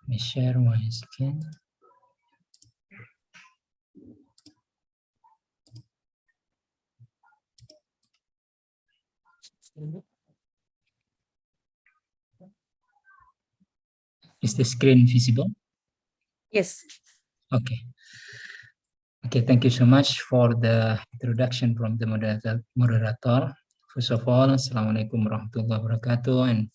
Let me share my screen. Is the screen visible? Yes. Okay. Okay, thank you so much for the introduction from the moderator. First of all, Assalamualaikum warahmatullahi wabarakatuh, and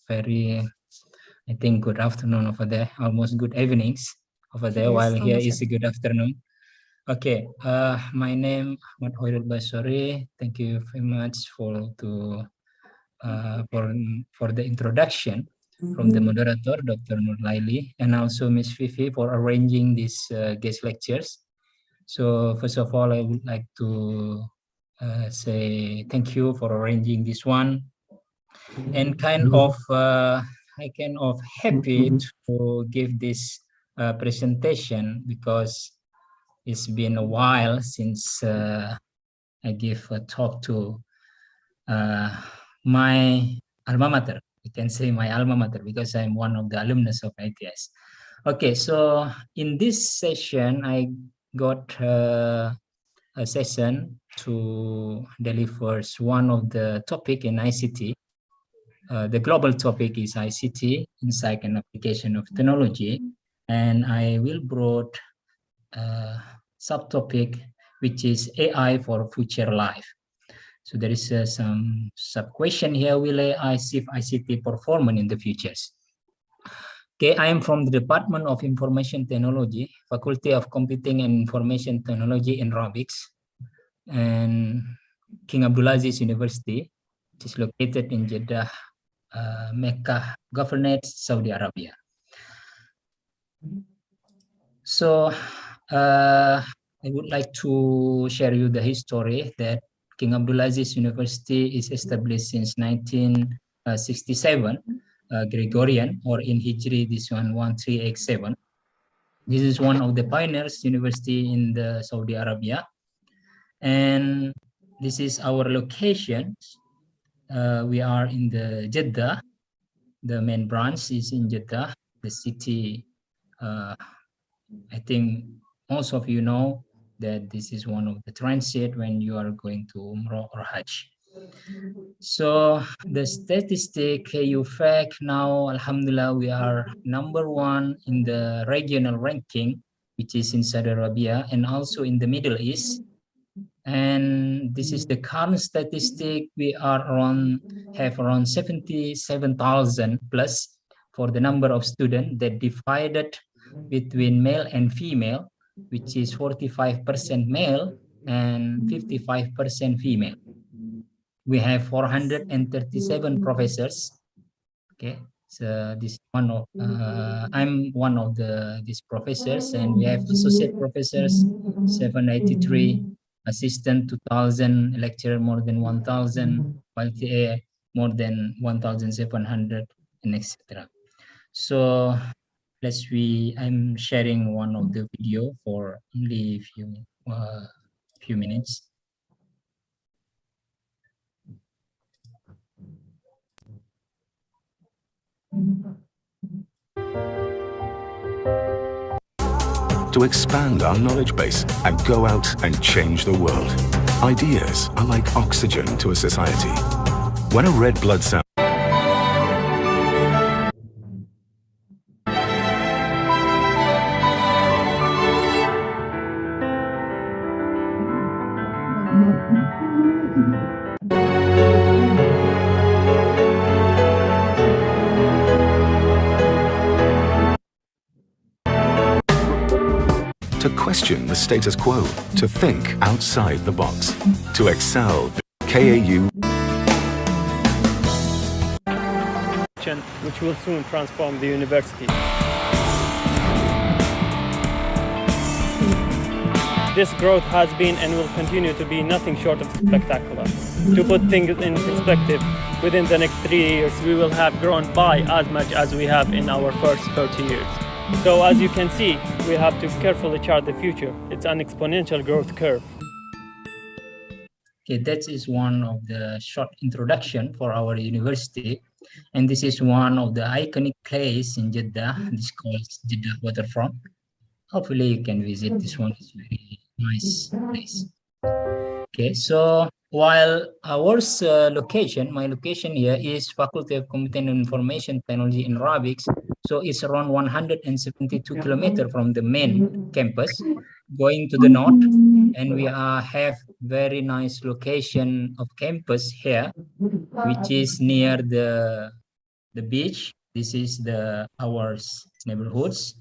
I think good afternoon over there, almost good evenings over there, Yes, while here almost is a good afternoon. Okay, my name Ahmad Hoirul Basori. Thank you very much for the introduction from the moderator, Dr. Nur Laili, and also Ms. Fifi for arranging these guest lectures. So first of all, I would like to say thank you for arranging this one, and I kind of happy to give this presentation because it's been a while since I gave a talk to my alma mater. You can say my alma mater because I'm one of the alumnus of ITS. Okay, so in this session, I got a session to deliver one of the topic in ICT. The global topic is ICT, Insight and Application of Technology, and I will brought a subtopic which is AI for future life. So there is some sub-question here, will AI shift ICT performance in the futures? Okay, I am from the Department of Information Technology, Faculty of Computing and Information Technology in Robotics, and King Abdulaziz University, which is located in Jeddah, Mecca Governorate, Saudi Arabia. So I would like to share you the history that King Abdulaziz University is established since 1967, Gregorian, or in Hijri, this one 1387. This is one of the pioneers university in the Saudi Arabia, and this is our location. We are in the Jeddah. The main branch is in Jeddah, the city. I think most of you know that this is one of the transit when you are going to Umrah or Hajj. So the statistic, you fact now, Alhamdulillah, we are #1 in the regional ranking, which is in Saudi Arabia and also in the Middle East. And this is the current statistic. We are have around 77,000 plus for the number of students that divided between male and female, which is 45% male and 55% female. We have 437 professors. Okay, so this one of I'm one of these professors, and we have associate professors 783, assistant 2,000, lecturer more than 1,000, TA more than 1,700, and etc. So I'm sharing one of the video for only few minutes. To expand our knowledge base and go out and change the world. Ideas are like oxygen to a society. When a red blood cell to question the status quo, to think outside the box, to excel. KAU, which will soon transform the university. This growth has been and will continue to be nothing short of spectacular. To put things in perspective, within the next 3 years, we will have grown by as much as we have in our first 30 years. So as you can see, we have to carefully chart the future. It's an exponential growth curve. Okay, that is one of the short introduction for our university. And this is one of the iconic place in Jeddah. This called Jeddah Waterfront. Hopefully you can visit this one. It's very nice place. Okay, so while our location, my location here is Faculty of Computer and Information Technology in Arabics. So it's around 172 kilometers from the main campus, going to the north. And we have very nice location of campus here, which is near the beach. This is our neighborhoods.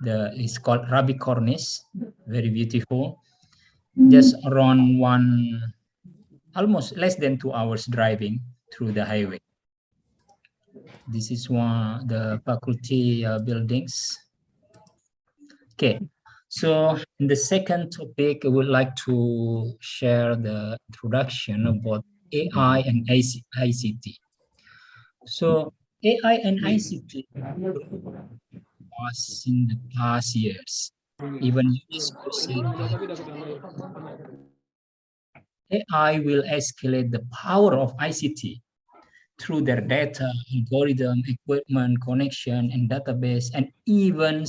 It's called Rabi Corniche, very beautiful. Just around almost less than 2 hours driving through the highway. This is one the faculty buildings. Okay, so in the second topic, I would like to share the introduction about AI and ICT. So AI and ICT was in the past years. Even UNESCO said AI will escalate the power of ICT through their data, algorithm, equipment, connection, and database, and even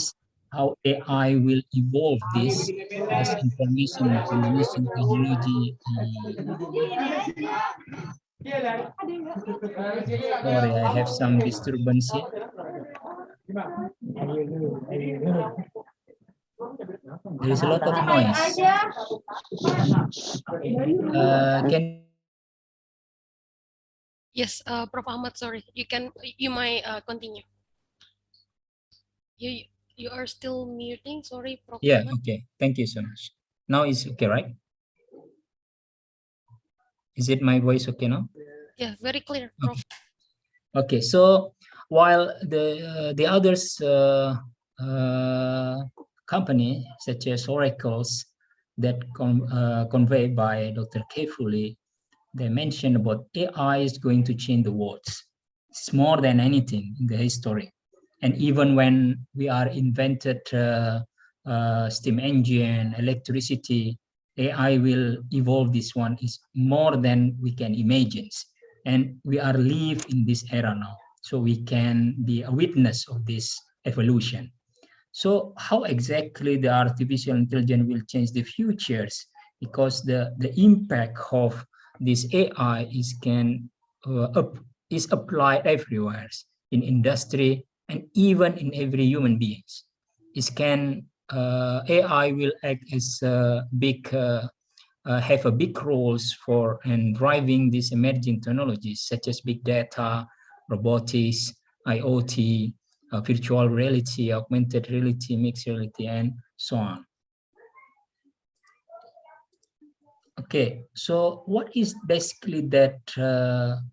how AI will evolve this as information combination technology. Sorry, I have some disturbance here. There is a lot of noise. Can Yes, Prof. Ahmad, sorry. You might continue. You are still muting, sorry, Prof. Yeah, Ahmad. okay. Thank you so much. Now it's okay, right? Is it my voice okay now? Yeah, very clear, Prof. Okay, so while the others company such as Oracles that conveyed by Dr. Kefuli, they mentioned about AI is going to change the world. It's more than anything in the history. And even when we are invented steam engine, electricity, AI will evolve. This one is more than we can imagine. And we are live in this era now. So we can be a witness of this evolution. So how exactly the artificial intelligence will change the futures? Because the impact of this AI is applied everywhere in industry and even in every human beings. AI will act as a big have a big roles for and driving these emerging technologies such as big data, robotics, IoT, virtual reality, augmented reality, mixed reality, and so on. Okay, so what is basically that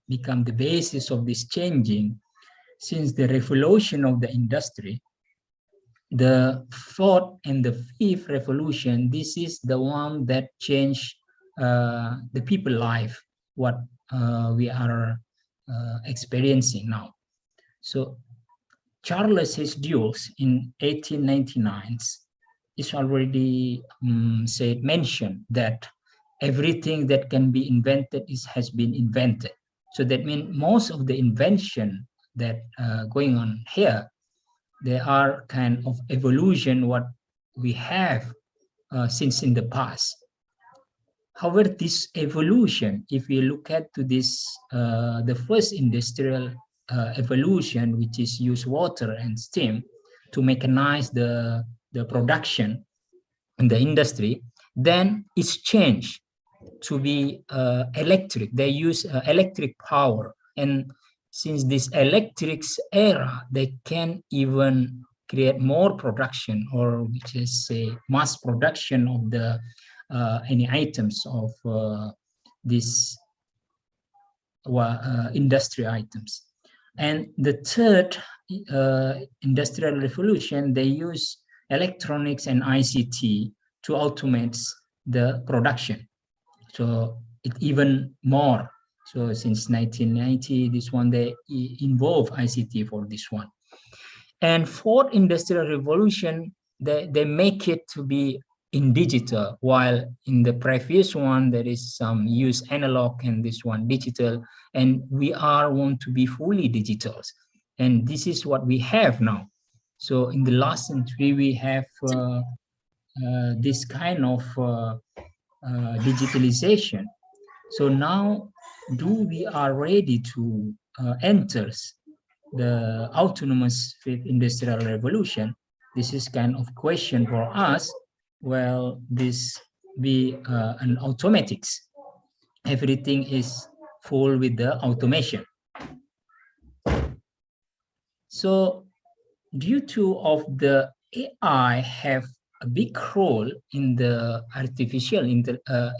become the basis of this changing since the revolution of the industry? The fourth and the fifth revolution, this is the one that changed the people life, what we are experiencing now. So Charles H. Dulles in 1899 is already mentioned that everything that can be invented has been invented. So that means most of the invention that going on here, they are kind of evolution what we have since in the past. However, this evolution, if we look at to this, the first industrial evolution, which is use water and steam to mechanize the production in the industry, then it's changed to be electric. They use electric power, and since this electric era, they can even create more production, or which is a mass production of the any items of these industry items. And the third industrial revolution, they use electronics and ICT to automate the production. So it even more. So since 1990, this one, they involve ICT for this one. And fourth industrial revolution, they make it to be in digital, while in the previous one there is some use analog and this one digital, and we are want to be fully digital, and this is what we have now. So in the last century we have this kind of digitalization. So now, do we are ready to enter the autonomous fifth industrial revolution? This is kind of question for us. Well, this be an automatics. Everything is full with the automation. So due to of the AI have a big role in the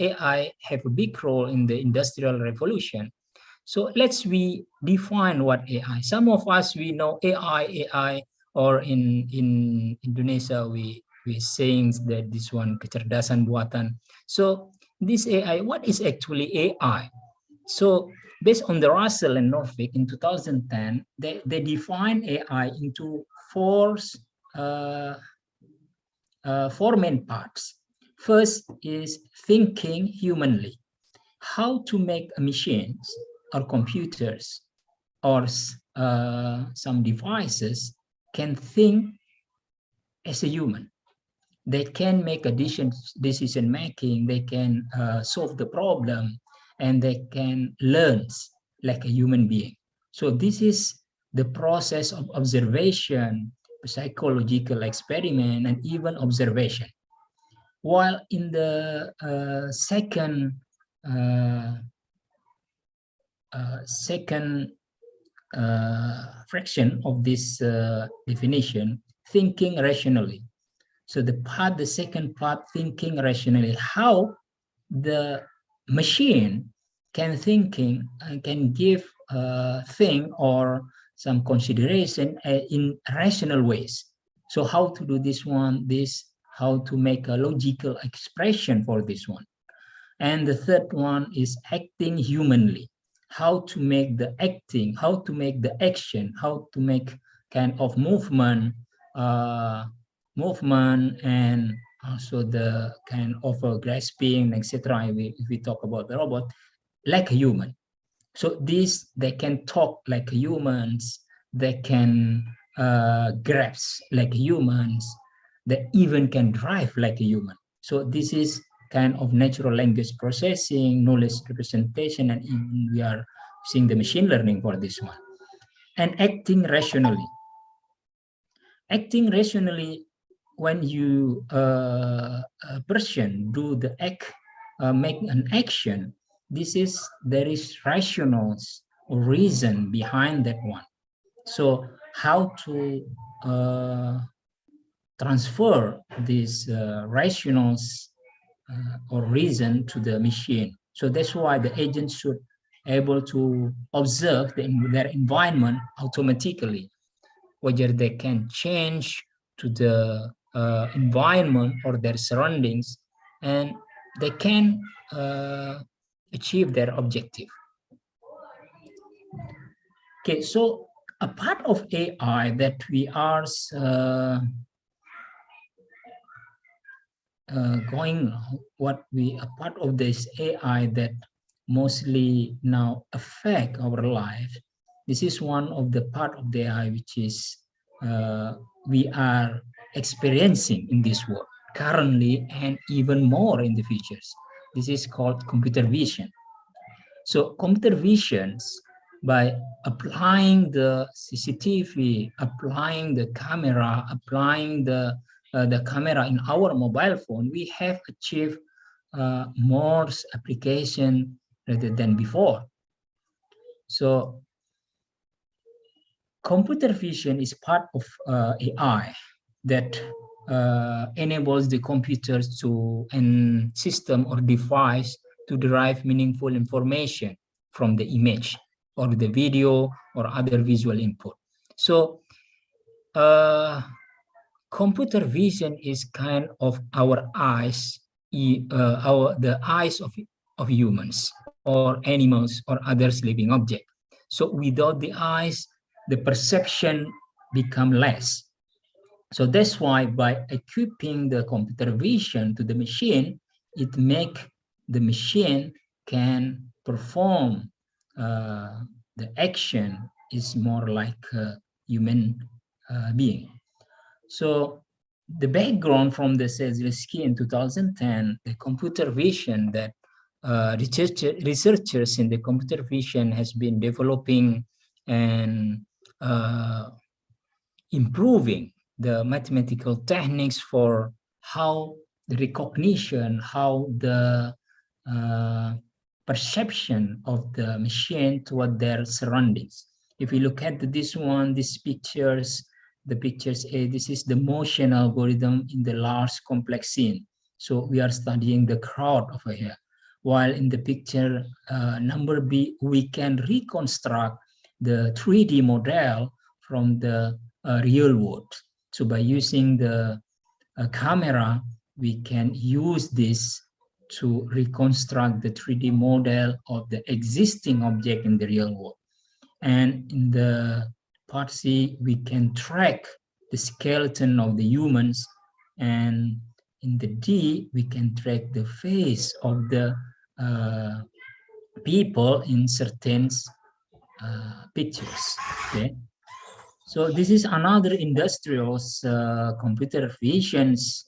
AI have a big role in the industrial revolution. So let's we define what AI. Some of us we know AI, or in Indonesia we saying that this one kecerdasan buatan. So this AI, what is actually AI? So based on the Russell and Norvig in 2010, they define AI into four main parts. First is thinking humanly. How to make machines or computers or some devices can think as a human. They can make a decision making, they can solve the problem, and they can learn like a human being. So this is the process of observation, psychological experiment, and even observation. While in the second fraction of this definition, thinking rationally. So the second part, thinking rationally, how the machine can thinking and can give a thing or some consideration in rational ways. So how to do this one, how to make a logical expression for this one. And the third one is acting humanly. How to make the acting, how to make the action, how to make kind of movement, and also the kind of grasping, etc. If we talk about the robot, like a human. So they can talk like humans, they can grasp like humans, they even can drive like a human. So this is kind of natural language processing, knowledge representation, and even we are seeing the machine learning for this one. And acting rationally. Acting rationally, when you a person do the act, make an action, there is rational reason behind that one. So how to transfer this rational or reason to the machine. So that's why the agent should able to observe their environment automatically, whether they can change to the environment or their surroundings, and they can achieve their objective. Okay, so a part of AI that we are a part of this AI that mostly now affect our life. This is one of the part of the AI which is we are experiencing in this world currently and even more in the futures. This is called computer vision. So computer visions, by applying the CCTV, applying the camera, applying the camera in our mobile phone, we have achieved more application rather than before. So computer vision is part of AI that enables the computers and system or device to derive meaningful information from the image or the video or other visual input. So computer vision is kind of our eyes, the eyes of humans or animals or others living object. So without the eyes, the perception become less. So that's why by equipping the computer vision to the machine, it make the machine can perform the action is more like a human being. So the background from the Zelensky in 2010, the computer vision that researchers in the computer vision has been developing and improving the mathematical techniques for how the recognition, how the perception of the machine toward their surroundings. If we look at this one, these pictures, the pictures A, this is the motion algorithm in the large complex scene. So we are studying the crowd over here. While in the picture number B, we can reconstruct the 3D model from the real world. So by using the camera, we can use this to reconstruct the 3D model of the existing object in the real world. And in the part C, we can track the skeleton of the humans, and in the D, we can track the face of the people in certain pictures. Okay, so this is another industrial computer visions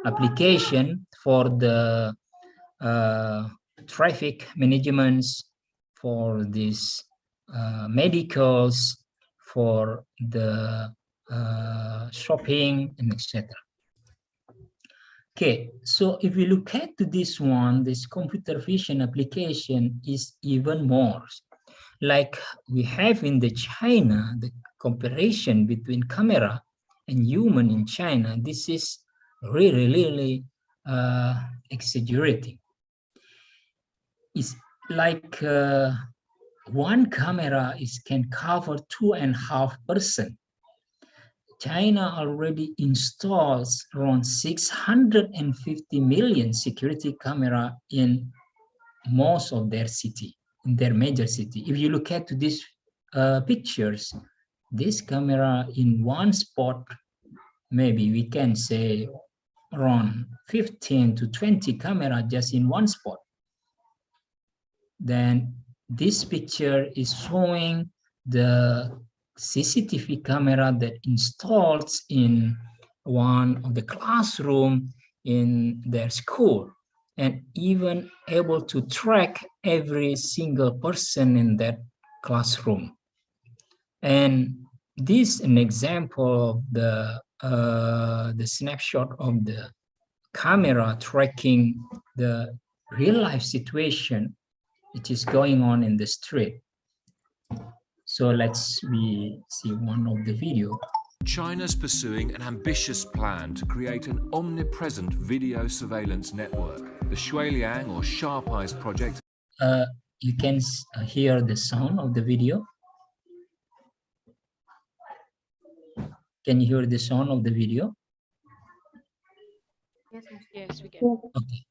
application for the traffic management, for these medicals, for the shopping, and etc. Okay, so if we look at this one, this computer vision application is even more. Like we have in the China, the comparison between camera and human in China, this is really exaggerating. It's like one camera can cover 2.5%. China already installs around 650 million security camera in most of their city, in their major city. If you look at these pictures, this camera in one spot, maybe we can say around 15 to 20 camera just in one spot. Then this picture is showing the CCTV camera that installs in one of the classroom in their school, and even able to track every single person in that classroom. And this is an example of the snapshot of the camera tracking the real life situation which is going on in the street. So let's see one of the video. China's pursuing an ambitious plan to create an omnipresent video surveillance network. The Shuiliang or Sharp Eyes project. You can hear the sound of the video. Can you hear the sound of the video? Yes, we can. Okay.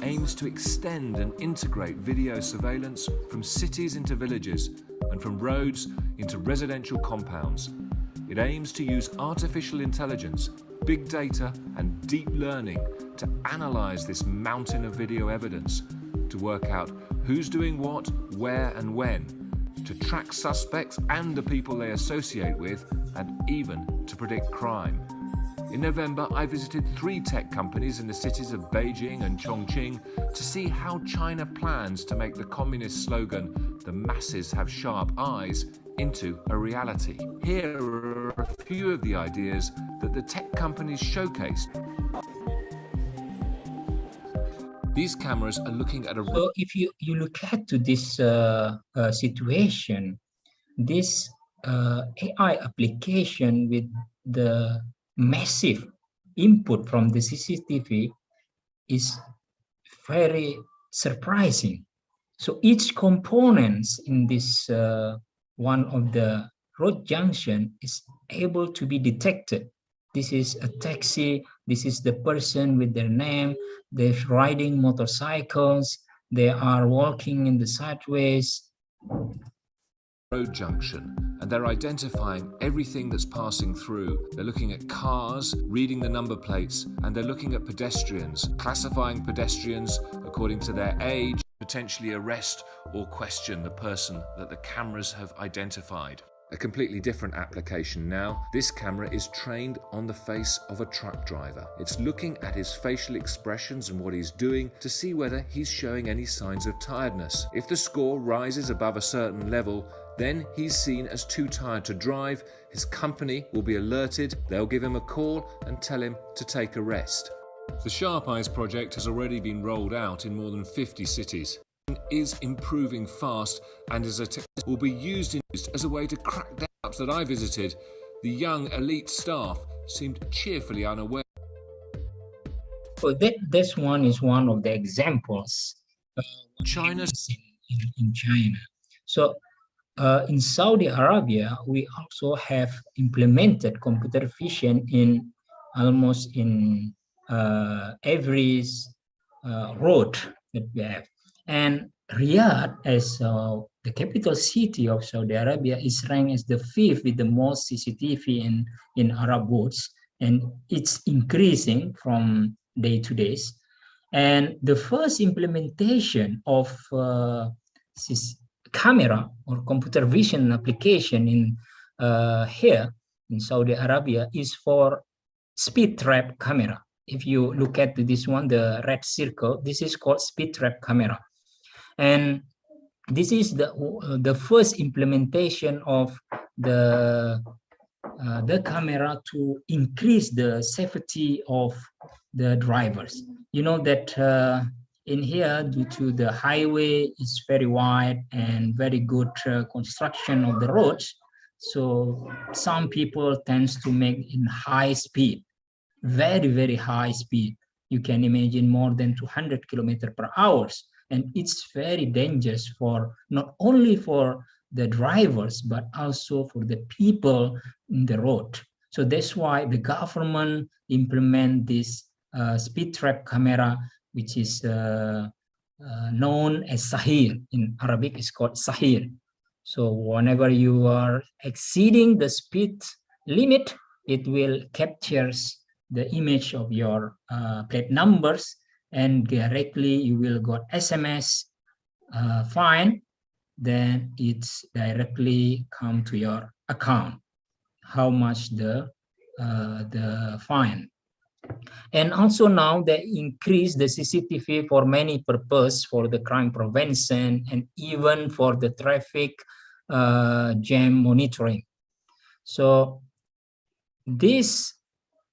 Aims to extend and integrate video surveillance from cities into villages and from roads into residential compounds. It aims to use artificial intelligence, big data, and deep learning to analyze this mountain of video evidence, to work out who's doing what, where, and when, to track suspects and the people they associate with, and even to predict crime. In November, I visited 3 tech companies in the cities of Beijing and Chongqing to see how China plans to make the communist slogan, "The masses have sharp eyes," into a reality. Here are a few of the ideas that the tech companies showcased. These cameras are looking at a... So if you look at this situation, this AI application with the massive input from the CCTV is very surprising. So each component in this one of the road junction is able to be detected. This is a taxi, this is the person with their name, they're riding motorcycles, they are walking in the sideways. road junction, and they're identifying everything that's passing through. They're looking at cars, reading the number plates, and they're looking at pedestrians, classifying pedestrians according to their age, potentially arrest or question the person that the cameras have identified. A completely different application now. This camera is trained on the face of a truck driver. It's looking at his facial expressions and what he's doing to see whether he's showing any signs of tiredness. If the score rises above a certain level, then he's seen as too tired to drive. His company will be alerted, they'll give him a call and tell him to take a rest. The Sharp Eyes project has already been rolled out in more than 50 cities. Is improving fast and will be used as a way to crack down that I visited. The young elite staff seemed cheerfully unaware. So this one is one of the examples. China's in China. So in Saudi Arabia, we also have implemented computer vision in almost in every road that we have. And Riyadh, as the capital city of Saudi Arabia, is ranked as the 5th with the most CCTV in Arab roads, and it's increasing from day to day. And the first implementation of camera or computer vision application in here in Saudi Arabia is for speed trap camera. If you look at this one, the red circle, this is called speed trap camera. And this is the first implementation of the camera to increase the safety of the drivers. You know that in here, due to the highway is very wide and very good construction of the roads, so some people tends to make in high speed, very, very high speed. You can imagine more than 200 kilometers per hour. And it's very dangerous for not only for the drivers, but also for the people in the road. So that's why the government implement this speed trap camera, which is known as Sahir. In Arabic, it's called Sahir. So whenever you are exceeding the speed limit, it will capture the image of your plate numbers, and directly you will got SMS fine, then it's directly come to your account, how much the fine. And also now they increase the CCTV for many purposes, for the crime prevention and even for the traffic jam monitoring. So this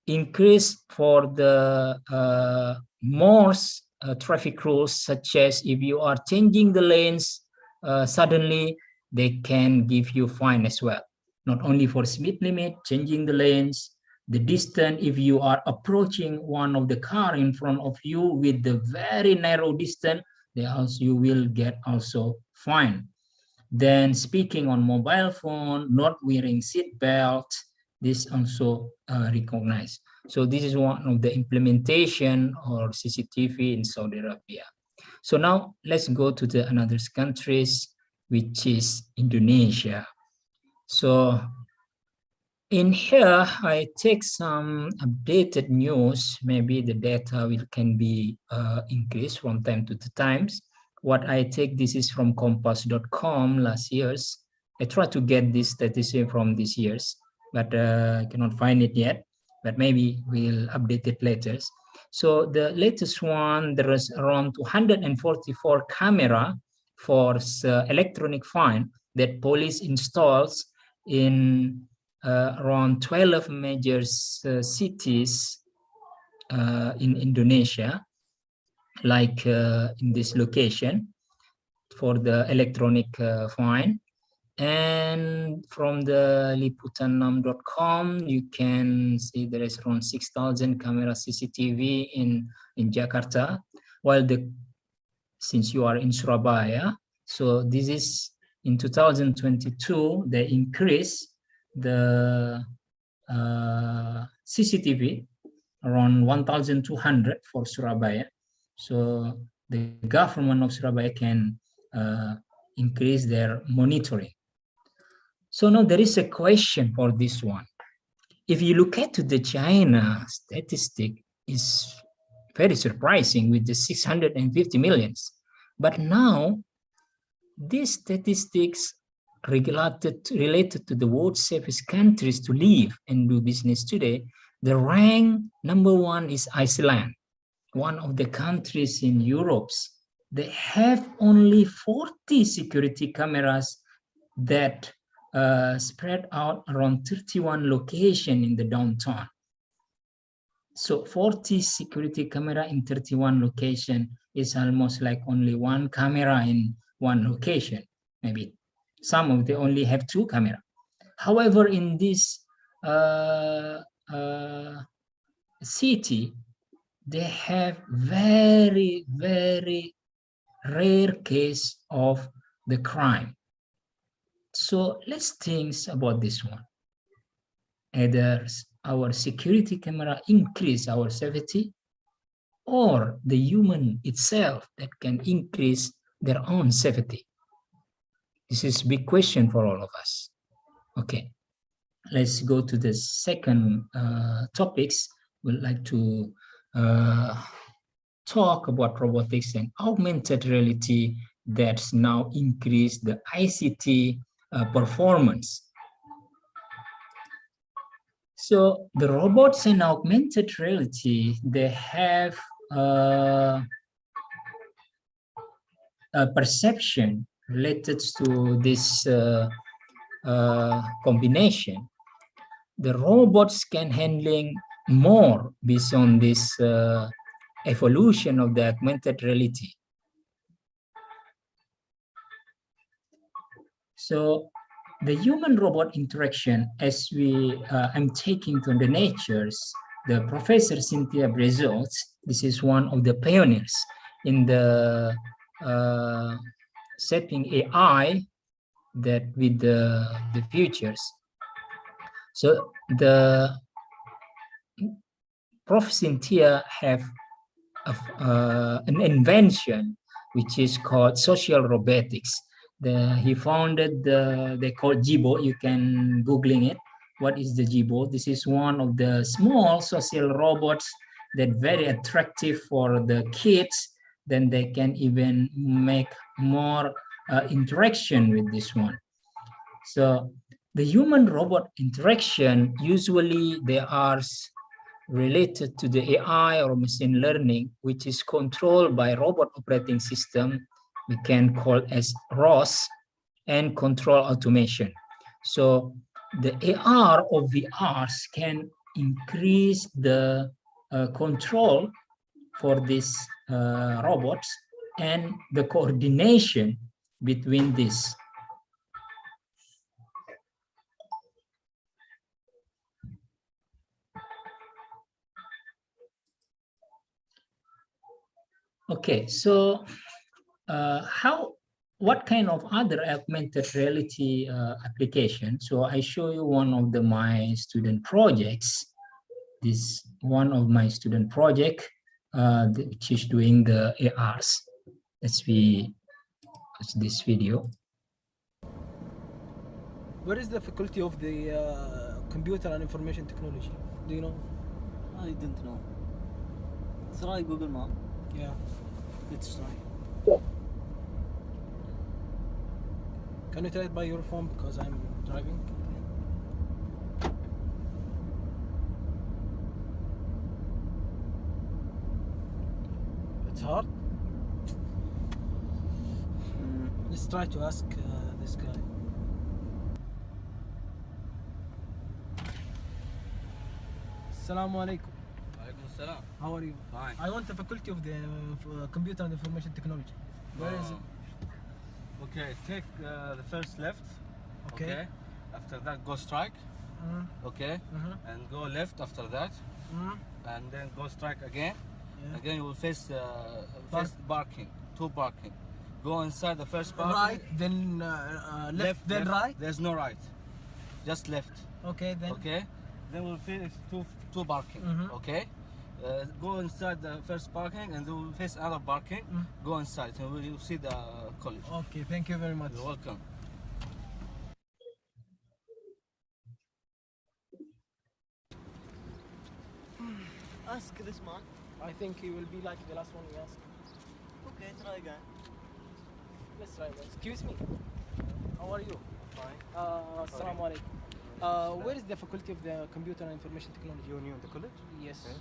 increase for the most traffic rules, such as if you are changing the lanes suddenly, they can give you fine as well. Not only for speed limit, changing the lanes, the distance, if you are approaching one of the car in front of you with the very narrow distance, they also, you will get also fine. Then speaking on mobile phone, not wearing seat belt, this also recognized. So this is one of the implementation or CCTV in Saudi Arabia. So now let's go to the another countries, which is Indonesia. So in here, I take some updated news. Maybe the data can be increased from time to time. What I take, this is from compass.com last year's. I try to get this statistic from this year's, but I cannot find it yet. But maybe we'll update it later. So the latest one, there is around 244 camera for electronic fine that police installs in around 12 major cities in Indonesia, like in this location for the electronic fine. And from the liputan6.com, you can see there is around 6,000 camera CCTV in Jakarta, while since you are in Surabaya, so this is in 2022, they increased the CCTV around 1,200 for Surabaya. So the government of Surabaya can increase their monitoring. So now there is a question for this one. If you look at the China statistic, is very surprising with the 650 millions. But now these statistics related to the world's safest countries to live and do business today, the rank number one is Iceland, one of the countries in Europe. They have only 40 security cameras that spread out around 31 locations in the downtown. So 40 security camera in 31 locations is almost like only one camera in one location. Maybe some of them only have two cameras. However, in this city, they have very, very rare case of the crime. So let's think about this one. Either our security camera increase our safety, or the human itself that can increase their own safety. This is a big question for all of us. Okay, let's go to the second topics. We'd like to talk about robotics and augmented reality that's now increased the ICT performance. So the robots and augmented reality, they have a perception related to this combination. The robots can handling more based on this evolution of the augmented reality. So the human-robot interaction, as I'm taking to the natures, the Professor Cynthia Brezols, this is one of the pioneers in the setting AI that with the futures. So the Prof. Cynthia have an invention which is called social robotics. He founded they call Jibo. You can Googling it. What is the Jibo? This is one of the small social robots that very attractive for the kids. Then they can even make more interaction with this one. So the human-robot interaction, usually they are related to the AI or machine learning, which is controlled by robot operating system, we can call as ROS, and control automation. So the AR or VRs can increase the control for these robots and the coordination between these. Okay, so what kind of other augmented reality application? So I show you one of my student projects. This one of my student project, which is doing the ARs. Let's watch this video. What is the faculty of the computer and information technology? Do you know? I didn't know. Try Google Map. Yeah. Let's try. Can you try it by your phone because I'm driving? It's hard. Let's try to ask this guy. Assalamu alaikum. Salam. How are you? Fine. I want the faculty of the computer and information technology. Where is it? Okay, take the first left. Okay. After that, go strike. Okay. And go left after that. And then go strike again. Yeah. Again, you will face parking. Two parking. Go inside the first parking. Right, then left, then right. There's no right. Just left. Okay, then. Okay. Then we'll face two parking. Okay. Go inside the first parking and we'll face another parking. Go inside and you'll see the college. Okay, thank you very much. You're welcome. Ask this man. I think he will be like the last one we asked. Okay, try again. Let's try that. Excuse me. How are you? Fine. Assalamu alaikum. Where is the faculty of the computer and information technology? You new in the college? Yes. Okay.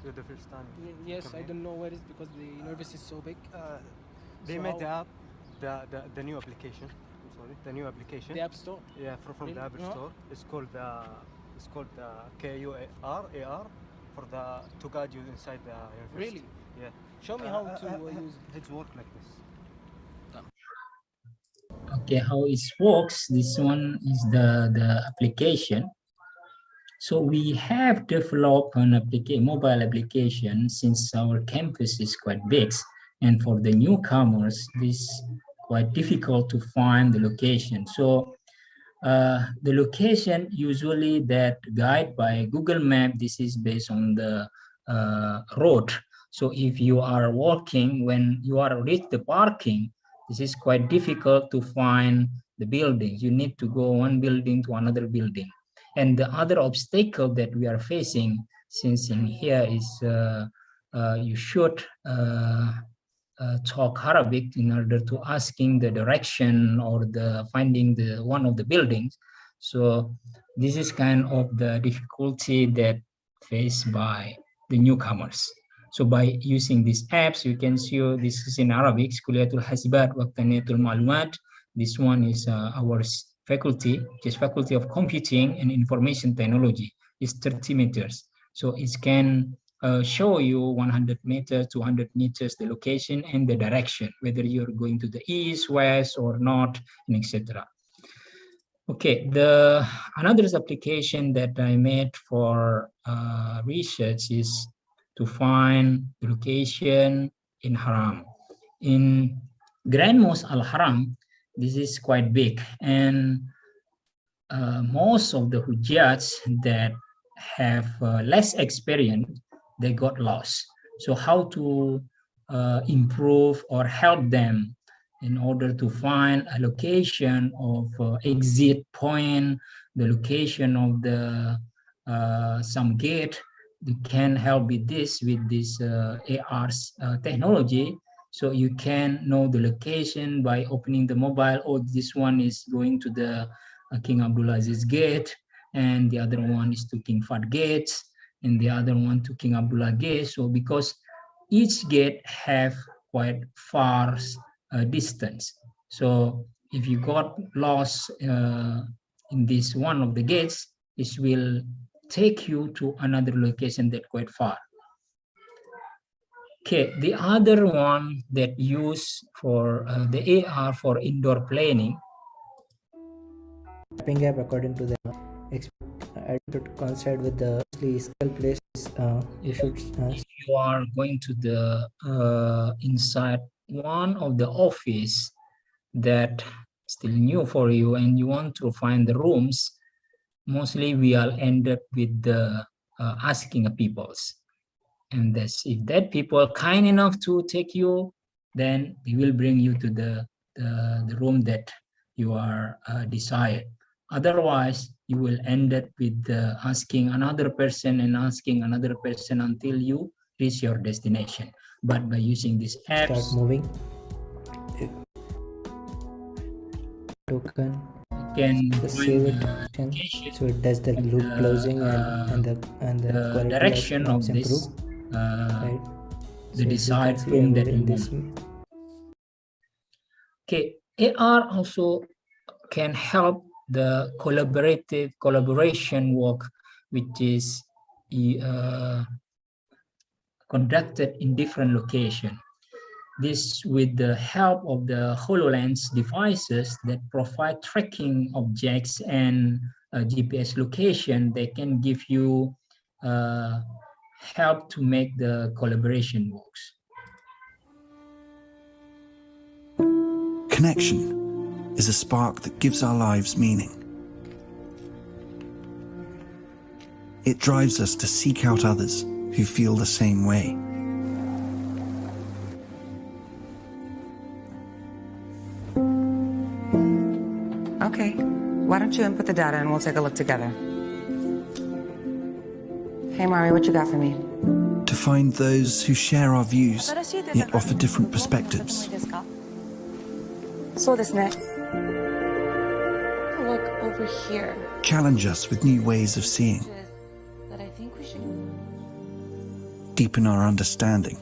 You're the first time. Yes, come I here? don't know where it is because the university is so big. They So made the how- app, the new application. I'm sorry, the new application. The App Store. Yeah, from the Really? App No? Store. It's called the KURAR for the to guide you inside the university. Really? Yeah. Show me how to use it. It's work like this. Okay, how it works, this one is the application. So we have developed an mobile application since our campus is quite big, and for the newcomers this quite difficult to find the location. So the location usually that guide by Google Map, this is based on the road. So if you are walking, when you are reach the parking, this is quite difficult to find the buildings. You need to go one building to another building. And the other obstacle that we are facing, since in here is you should talk Arabic in order to asking the direction or the finding the one of the buildings. So this is kind of the difficulty that faced by the newcomers. So by using these apps, you can see this is in Arabic, Kuliyatul Hasibat wa Taqniyatul Ma'lumat. This one is our faculty, which is Faculty of Computing and Information Technology. It's 30 meters. So it can show you 100 meters, 200 meters, the location and the direction, whether you're going to the east, west, or north, and etc. Okay, another application that I made for research is to find the location in Haram. In Grand Mosque Al Haram, this is quite big, and most of the Hujjats that have less experience, they got lost. So how to improve or help them in order to find a location of exit point, the location of the some gate. You can help with this AR technology. So you can know the location by opening the mobile. Oh, this one is going to the King Abdulaziz Gate, and the other one is to King Fahd Gate, and the other one to King Abdullah Gate. So because each gate have quite far distance. So if you got lost in this one of the gates, it will take you to another location that quite far. Okay, the other one that used for the AR for indoor planning. Mapping app according to the to coincide with the skill places. If you are going to the inside one of the office that still new for you, and you want to find the rooms, mostly we'll end up with the asking peoples, and that's if that people are kind enough to take you, then they will bring you to the room that you are desired. Otherwise, you will end up with asking another person and asking another person until you reach your destination. But by using these apps, start moving. Token. Can save it, so it does the loop closing and the quality direction of this right? the desired room that you want. Okay, AR also can help the collaboration work, which is conducted in different locations. This with the help of the HoloLens devices that provide tracking objects and GPS location, they can give you help to make the collaboration works. Connection is a spark that gives our lives meaning. It drives us to seek out others who feel the same way. Okay, why don't you input the data and we'll take a look together. Hey, Mari, what you got for me? find those who share our views, yet offer different perspectives. Look over here. Challenge us with new ways of seeing. That I think we should. Deepen our understanding.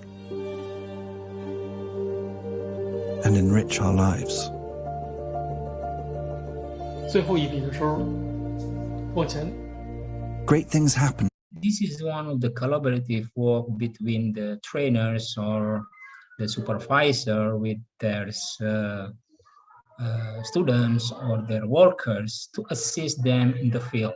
And enrich our lives. 最后一笔的时候，往前。 Great things happen. This is one of the collaborative work between the trainers or the supervisor with their students or their workers to assist them in the field.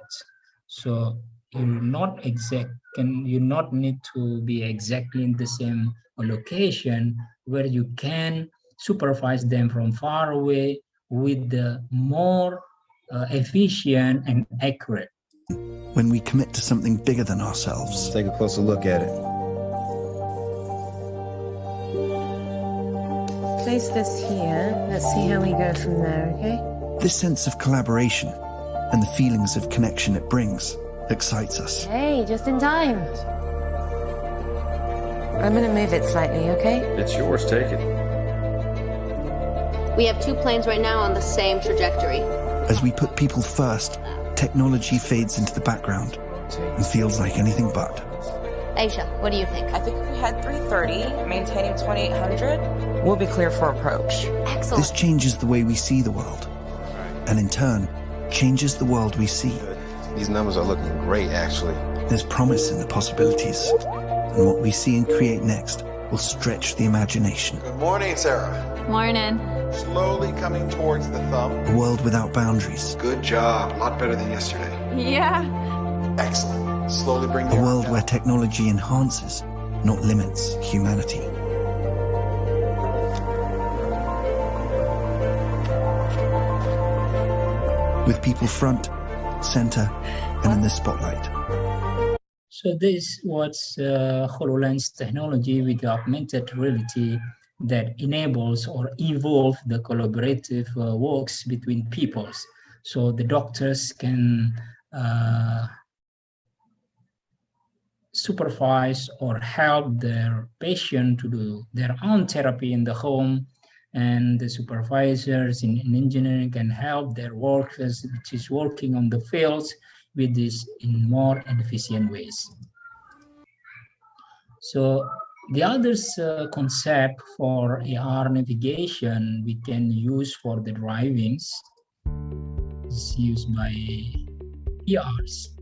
So you not need to be exactly in the same location where you can supervise them from far away with the more efficient and accurate. When we commit to something bigger than ourselves. Let's take a closer look at it. Place this here. Let's see how we go from there, okay? This sense of collaboration and the feelings of connection it brings excites us. Hey, just in time. I'm gonna move it slightly, okay? It's yours, take it. We have 2 planes right now on the same trajectory. As we put people first, technology fades into the background and feels like anything but. Aisha, what do you think? I think if we had 330, maintaining 2800, we'll be clear for approach. Excellent. This changes the way we see the world, and in turn, changes the world we see. These numbers are looking great, actually. There's promise in the possibilities, and what we see and create next will stretch the imagination. Good morning, Sarah. Morning. Slowly coming towards the thumb. A world without boundaries. Good job. A lot better than yesterday. Yeah. Excellent. Slowly bring the A arm world down. where technology enhances, not limits, humanity. With people front, center, and in the spotlight. So this was HoloLens technology with augmented reality that enables or evolve the collaborative works between peoples. So the doctors can supervise or help their patient to do their own therapy in the home, and the supervisors in engineering can help their workers which is working on the fields with this in more efficient ways. So the other concept for AR navigation we can use for the drivings is used by ERs.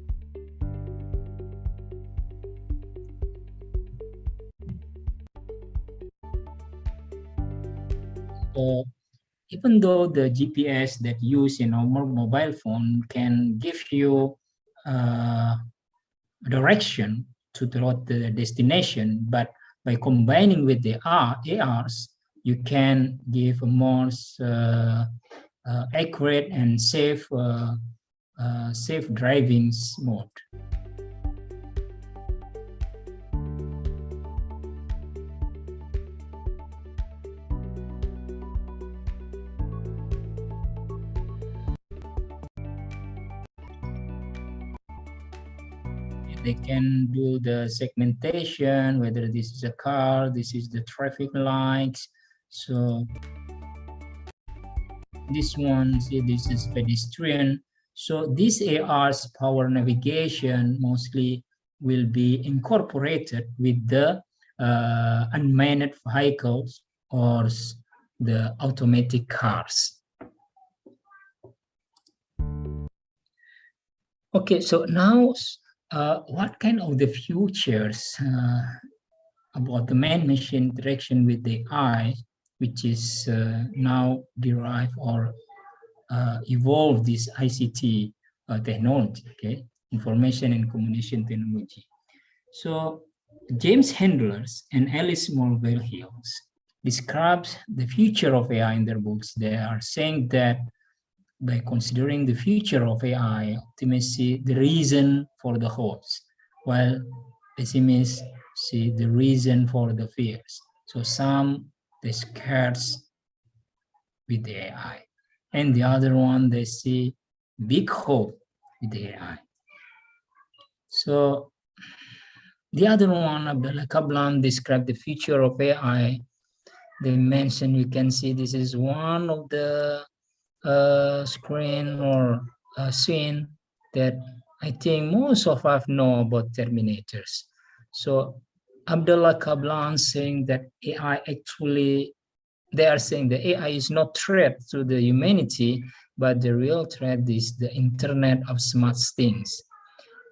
So even though the GPS that used in our mobile phone can give you direction to the destination, but by combining with the ARs, you can give a more accurate and safe driving mode. They can do the segmentation, whether this is a car, this is the traffic lights. So this one, see, this is pedestrian. So this AR's power navigation mostly will be incorporated with the unmanned vehicles or the automatic cars. Okay, so now what kind of the futures about the man-machine interaction with the AI, which is now derived or evolve this ICT technology, okay, information and communication technology. So James Handlers and Alice Mulville Hills describes the future of AI in their books. They are saying that by considering the future of AI, optimists see the reason for the hopes, while pessimists see the reason for the fears. So some, they scared with the AI. And the other one, they see big hope with the AI. So The other one, Abdullah Kablan, described the future of AI. They mentioned, you can see this is one of the screen or scene that I think most of us know about Terminators. So Abdullah Kablan saying that AI actually, they are saying the AI is not threat to the humanity, but the real threat is the Internet of Smart Things.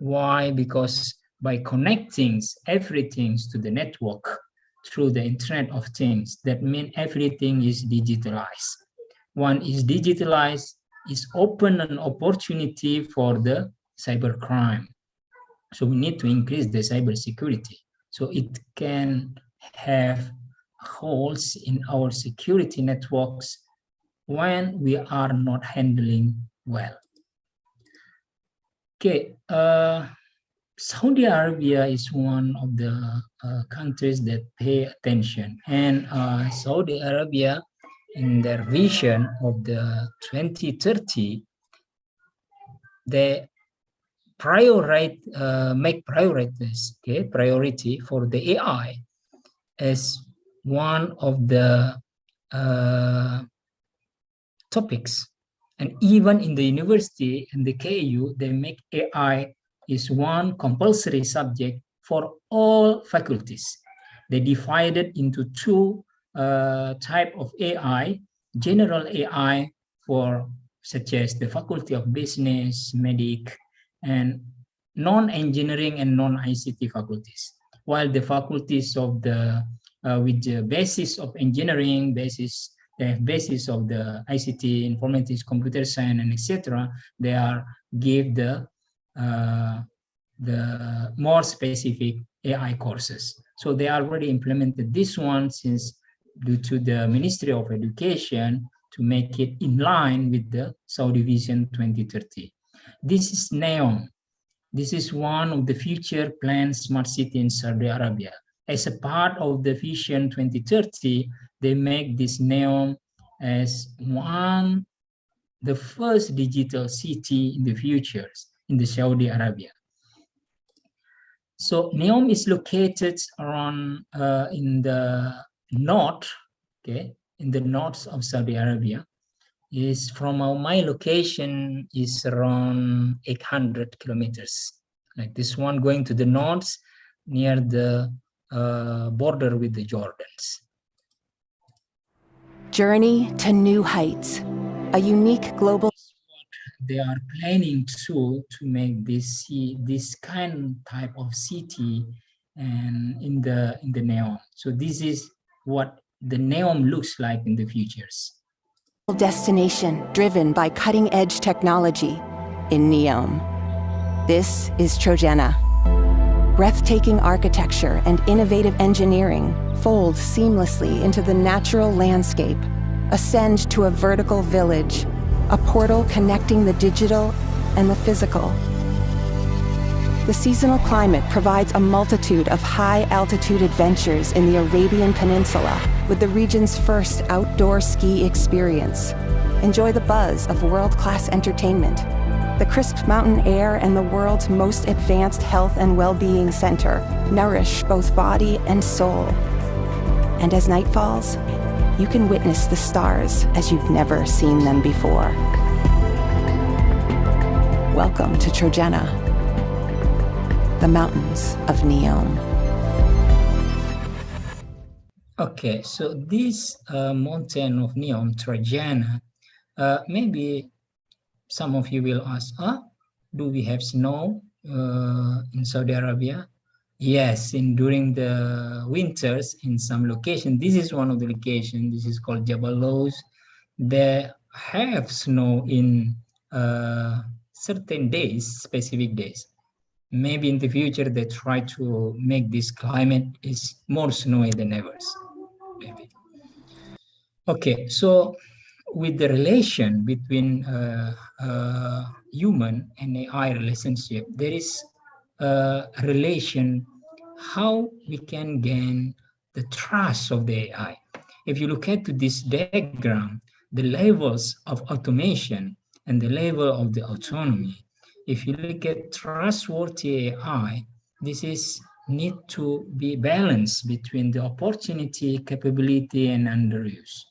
Why? Because by connecting everything to the network through the Internet of Things, that means everything is digitalized. One is digitalized, is open an opportunity for the cybercrime. So we need to increase the cybersecurity. So it can have holes in our security networks when we are not handling well. Okay, Saudi Arabia is one of the countries that pay attention, and Saudi Arabia, in their vision of the 2030, they make priority for the AI as one of the topics. And even in the university and the KU, they make AI is one compulsory subject for all faculties. They divide it into two type of AI: general AI for such as the Faculty of Business, Medic, and non-engineering and non-ICT faculties. While the faculties of the with the basis of engineering, they have basis of the ICT, informatics, computer science, and etc. They are give the more specific AI courses. So they already implemented this one since due to the Ministry of Education to make it in line with the Saudi Vision 2030. This is NEOM. This is one of the future planned smart city in Saudi Arabia. As a part of the Vision 2030, they make this NEOM as the first digital city in the future in the Saudi Arabia. So NEOM is located around in the north, okay, in the north of Saudi Arabia. Is from my location is around 800 kilometers. Like this one going to the north near the border with the Jordans. Journey to new heights, a unique global. They are planning to make this type of city and in the NEOM. So this is what the NEOM looks like in the futures. Destination driven by cutting-edge technology in NEOM. This is Trojena. Breathtaking architecture and innovative engineering fold seamlessly into the natural landscape, ascend to a vertical village, a portal connecting the digital and the physical. The seasonal climate provides a multitude of high-altitude adventures in the Arabian Peninsula with the region's first outdoor ski experience. Enjoy the buzz of world-class entertainment, the crisp mountain air and the world's most advanced health and well-being center nourish both body and soul. And as night falls, you can witness the stars as you've never seen them before. Welcome to Trojena, the mountains of NEOM. Okay, so this mountain of NEOM, Trojena, maybe some of you will ask, do we have snow in Saudi Arabia? Yes, during the winters in some location. This is one of the locations. This is called Jabal Lawz. They have snow in certain days, specific days. Maybe in the future they try to make this climate is more snowy than ever. Maybe. Okay, so with the relation between human and AI relationship, there is a relation how we can gain the trust of the AI. If you look at this diagram, the levels of automation and the level of the autonomy, if you look at trustworthy AI, this is need to be balanced between the opportunity, capability, and underuse.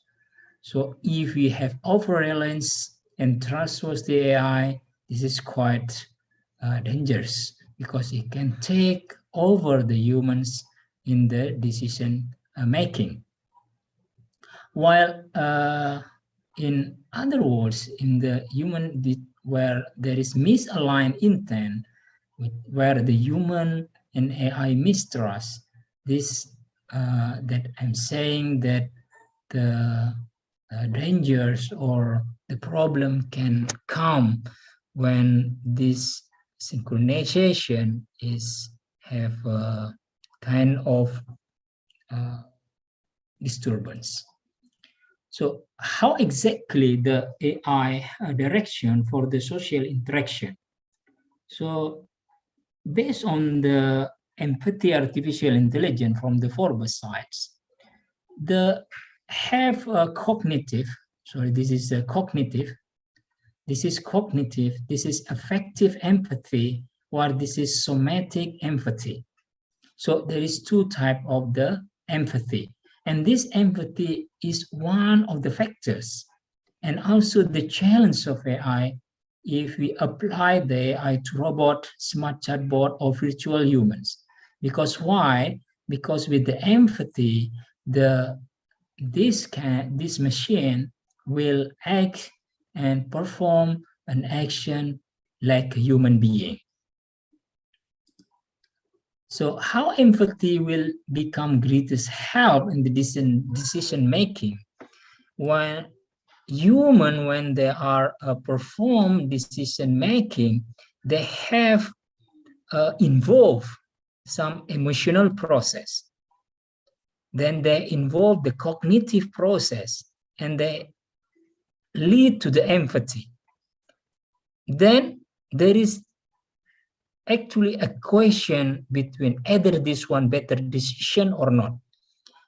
So if we have over-reliance and trustworthy AI, this is quite dangerous because it can take over the humans in the decision making. While in other words, in the human where there is misaligned intent, where the human and AI mistrust, this that I'm saying that the dangers or the problem can come when this synchronization is have a kind of disturbance. So how exactly the AI direction for the social interaction? So based on the empathy artificial intelligence from the Forbes sites, the have a cognitive, sorry, this is a cognitive, this is cognitive, this is affective empathy, or this is somatic empathy. So there is two types of the empathy. And this empathy is one of the factors. And also the challenge of AI, if we apply the AI to robot, smart chatbot, or virtual humans. Because why? Because with the empathy, this machine will act and perform an action like a human being. So how empathy will become greatest help in the decision making? When human, when they are perform decision making, they have involved some emotional process. Then they involve the cognitive process and they lead to the empathy. Then there is actually a question between either this one better decision or not.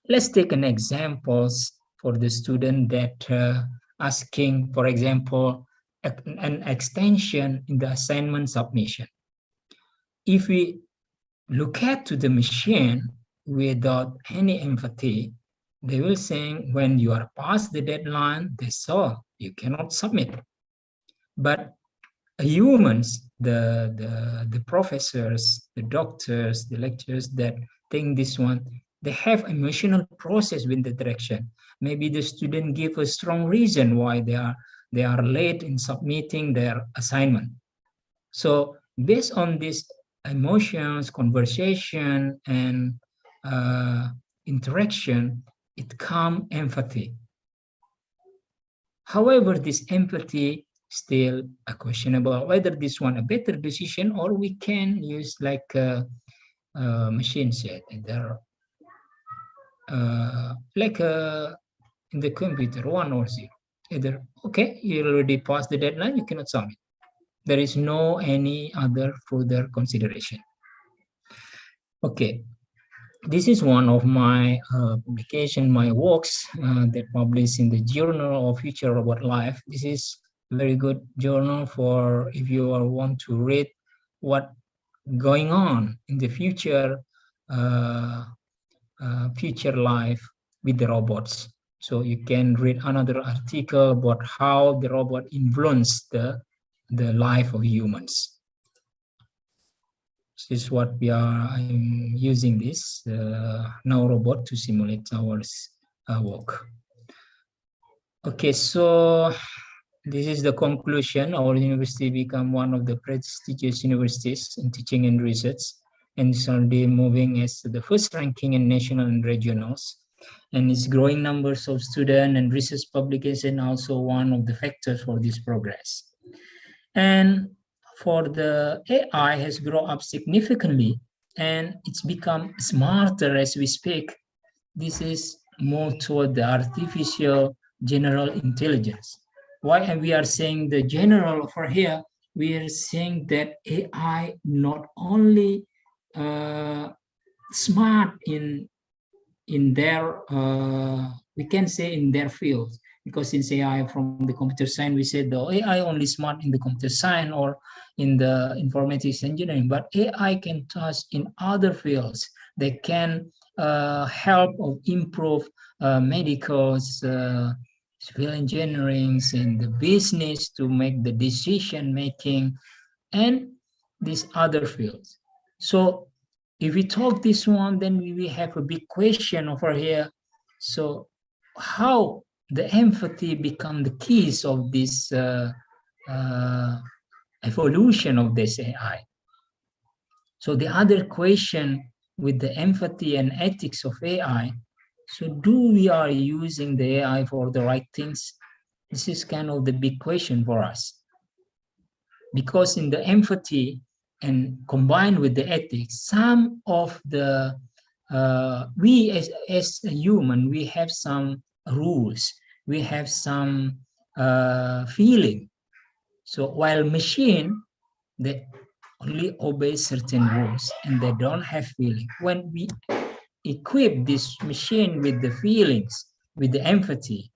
Let's take an example for the student that asking, for example, an extension in the assignment submission. If we look at to the machine without any empathy, they will say when you are past the deadline, they saw you cannot submit. But humans, the professors, the doctors, the lecturers that think this one, they have emotional process with the direction. Maybe the student give a strong reason why they are late in submitting their assignment. So based on this emotions, conversation, and interaction, it comes empathy. However, this empathy still a questionable whether this one a better decision, or we can use like a machine said there like in the computer 1 or 0, either okay, you already passed the deadline, you cannot submit. There is no any other further consideration. Okay, this is one of my publication, my works that published in the Journal of Future Robot Life. This is very good journal for if you want to read what going on in the future future life with the robots. So you can read another article about how the robot influenced the life of humans. This is what we are using this now robot to simulate our work. Okay, so this is the conclusion. Our university become one of the prestigious universities in teaching and research, and is already moving as the first ranking in national and regionals. And its growing numbers of student and research publication also one of the factors for this progress. And for the AI has grown up significantly, and it's become smarter as we speak. This is more toward the artificial general intelligence. Why we are saying the general over here? We are saying that AI not only smart in their we can say in their field, because since AI from the computer science, we said the AI only smart in the computer science or in the informatics engineering, but AI can touch in other fields. They can help or improve medicals, civil engineering, in the business to make the decision making, and these other fields. So if we talk this one, then we have a big question over here. So how the empathy become the keys of this evolution of this AI? So the other question with the empathy and ethics of AI, so do we are using the AI for the right things? This is kind of the big question for us. Because in the empathy and combined with the ethics, some of the, we as a human, we have some rules, we have some feeling. So while machine, they only obey certain rules and they don't have feeling. When we equip this machine with the feelings, with the empathy,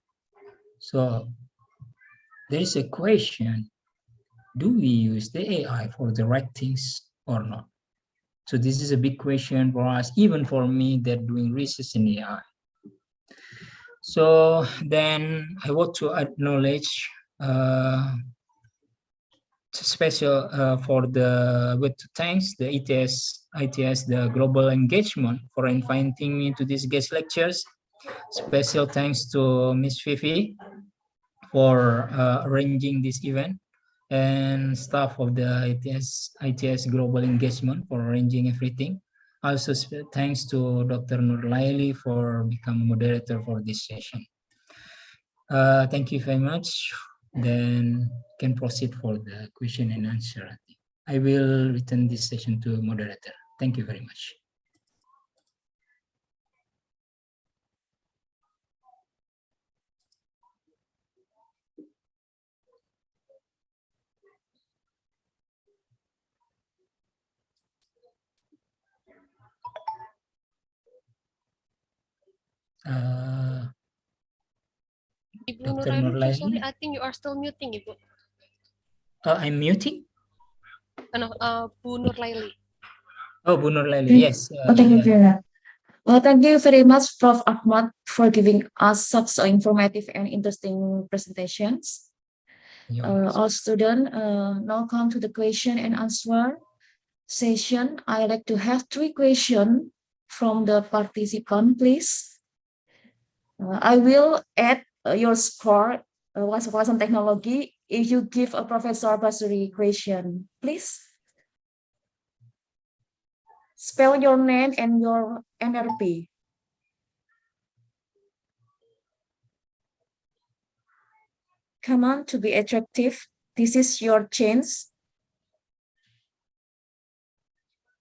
so there is a question, do we use the AI for the right things or not? So this is a big question for us, even for me that doing research in AI. So then I want to acknowledge special for the with thanks the ITS the global engagement for inviting me to these guest lectures. Special thanks to Miss Fifi for arranging this event, and staff of the ITS global engagement for arranging everything. Also thanks to Dr. Nur Laili for becoming moderator for this session. Thank you very much. Then can proceed for the question and answer. I will return this session to moderator. Thank you very much. Ibu Dr. Nuraini, so Nurlaini. sorry, I think you are still muting, Ibu. I'm muting? No, Bu Nurlaili. Oh, Bu Nurlaili, yes. Thank you very much. Well, thank you very much, Prof. Ahmad, for giving us such informative and interesting presentations. All students, now come to the question and answer session. I like to have 3 questions from the participant, please. I will add your score once on technology if you give a Professor Basuri question, please. Spell your name and your NRP. Come on, to be attractive. This is your chance.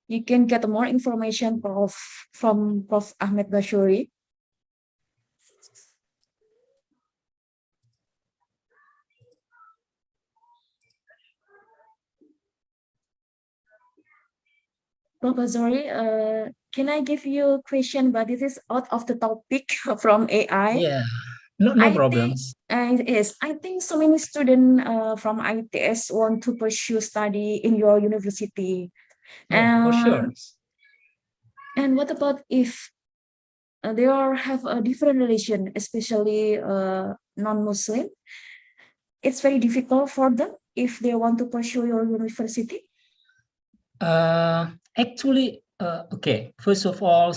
You can get more information from Prof. Ahmed Bashuri. Professor, can I give you a question, but this is out of the topic from AI? Yeah, no problems. Yes, I think so many students from ITS want to pursue study in your university. For sure. And what about if they have a different religion, especially non-Muslim? It's very difficult for them if they want to pursue your university? Actually, okay, first of all,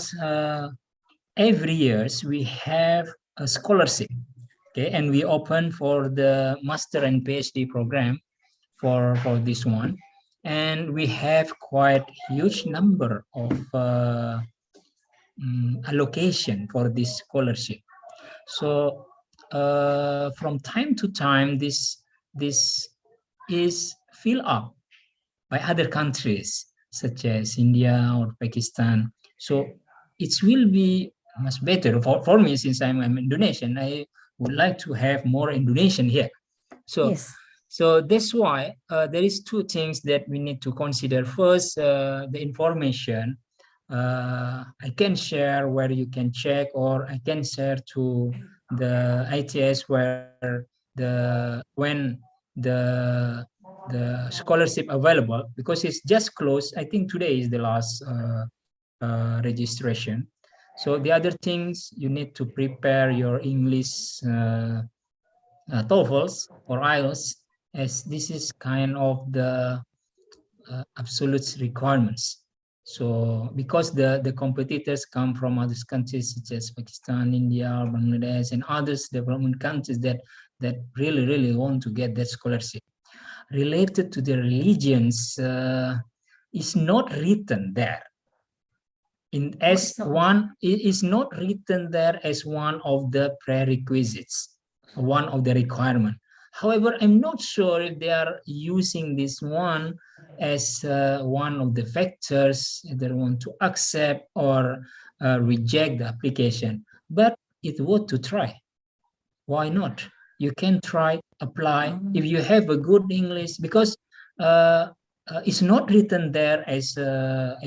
every year we have a scholarship, okay, and we open for the master and PhD program for this one, and we have quite huge number of allocation for this scholarship. So from time to time, this is filled up by other countries such as India or Pakistan. So it will be much better for me, since I'm Indonesian. I would like to have more Indonesian here. So yes. So that's why there is 2 things that we need to consider. First, the information. I can share where you can check, or I can share to the ITS where when the the scholarship available, because it's just closed. I think today is the last registration. So the other things, you need to prepare your English TOEFLs or IELTS, as this is kind of the absolute requirements. So because the competitors come from other countries such as Pakistan, India, Bangladesh, and others development countries that really want to get that scholarship. Related to the religions is not written there as one. It is not written there as one of the prerequisites, one of the requirement. However, I'm not sure if they are using this one as one of the factors they want to accept or reject the application, but it worth to try. Why not? You can try, apply if you have a good English, because it's not written there as a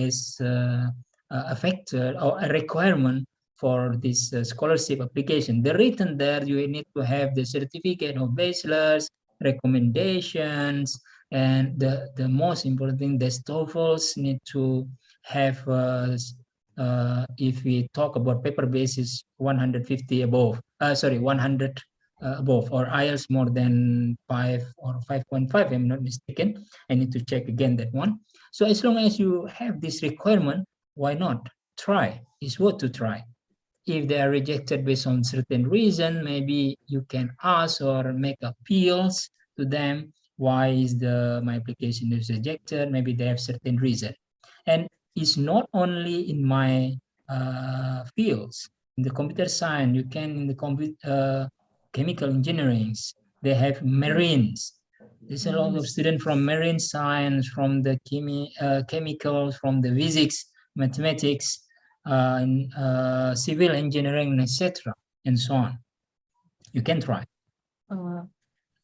factor or a requirement for this scholarship application. The written there, you need to have the certificate of bachelor's, recommendations, and the most important thing, the TOEFLs need to have, if we talk about paper basis, 150 above, 100 above, or IELTS more than 5 or 5.5, I'm not mistaken. I need to check again that one. So as long as you have this requirement, why not try? It's worth to try. If they are rejected based on certain reason, maybe you can ask or make appeals to them. Why is my application is rejected? Maybe they have certain reason. And it's not only in my fields. In the computer science, you can, in the chemical engineering, they have marines. There's a lot of students from marine science, from the chemicals, from the physics, mathematics, civil engineering, etc., and so on. You can try.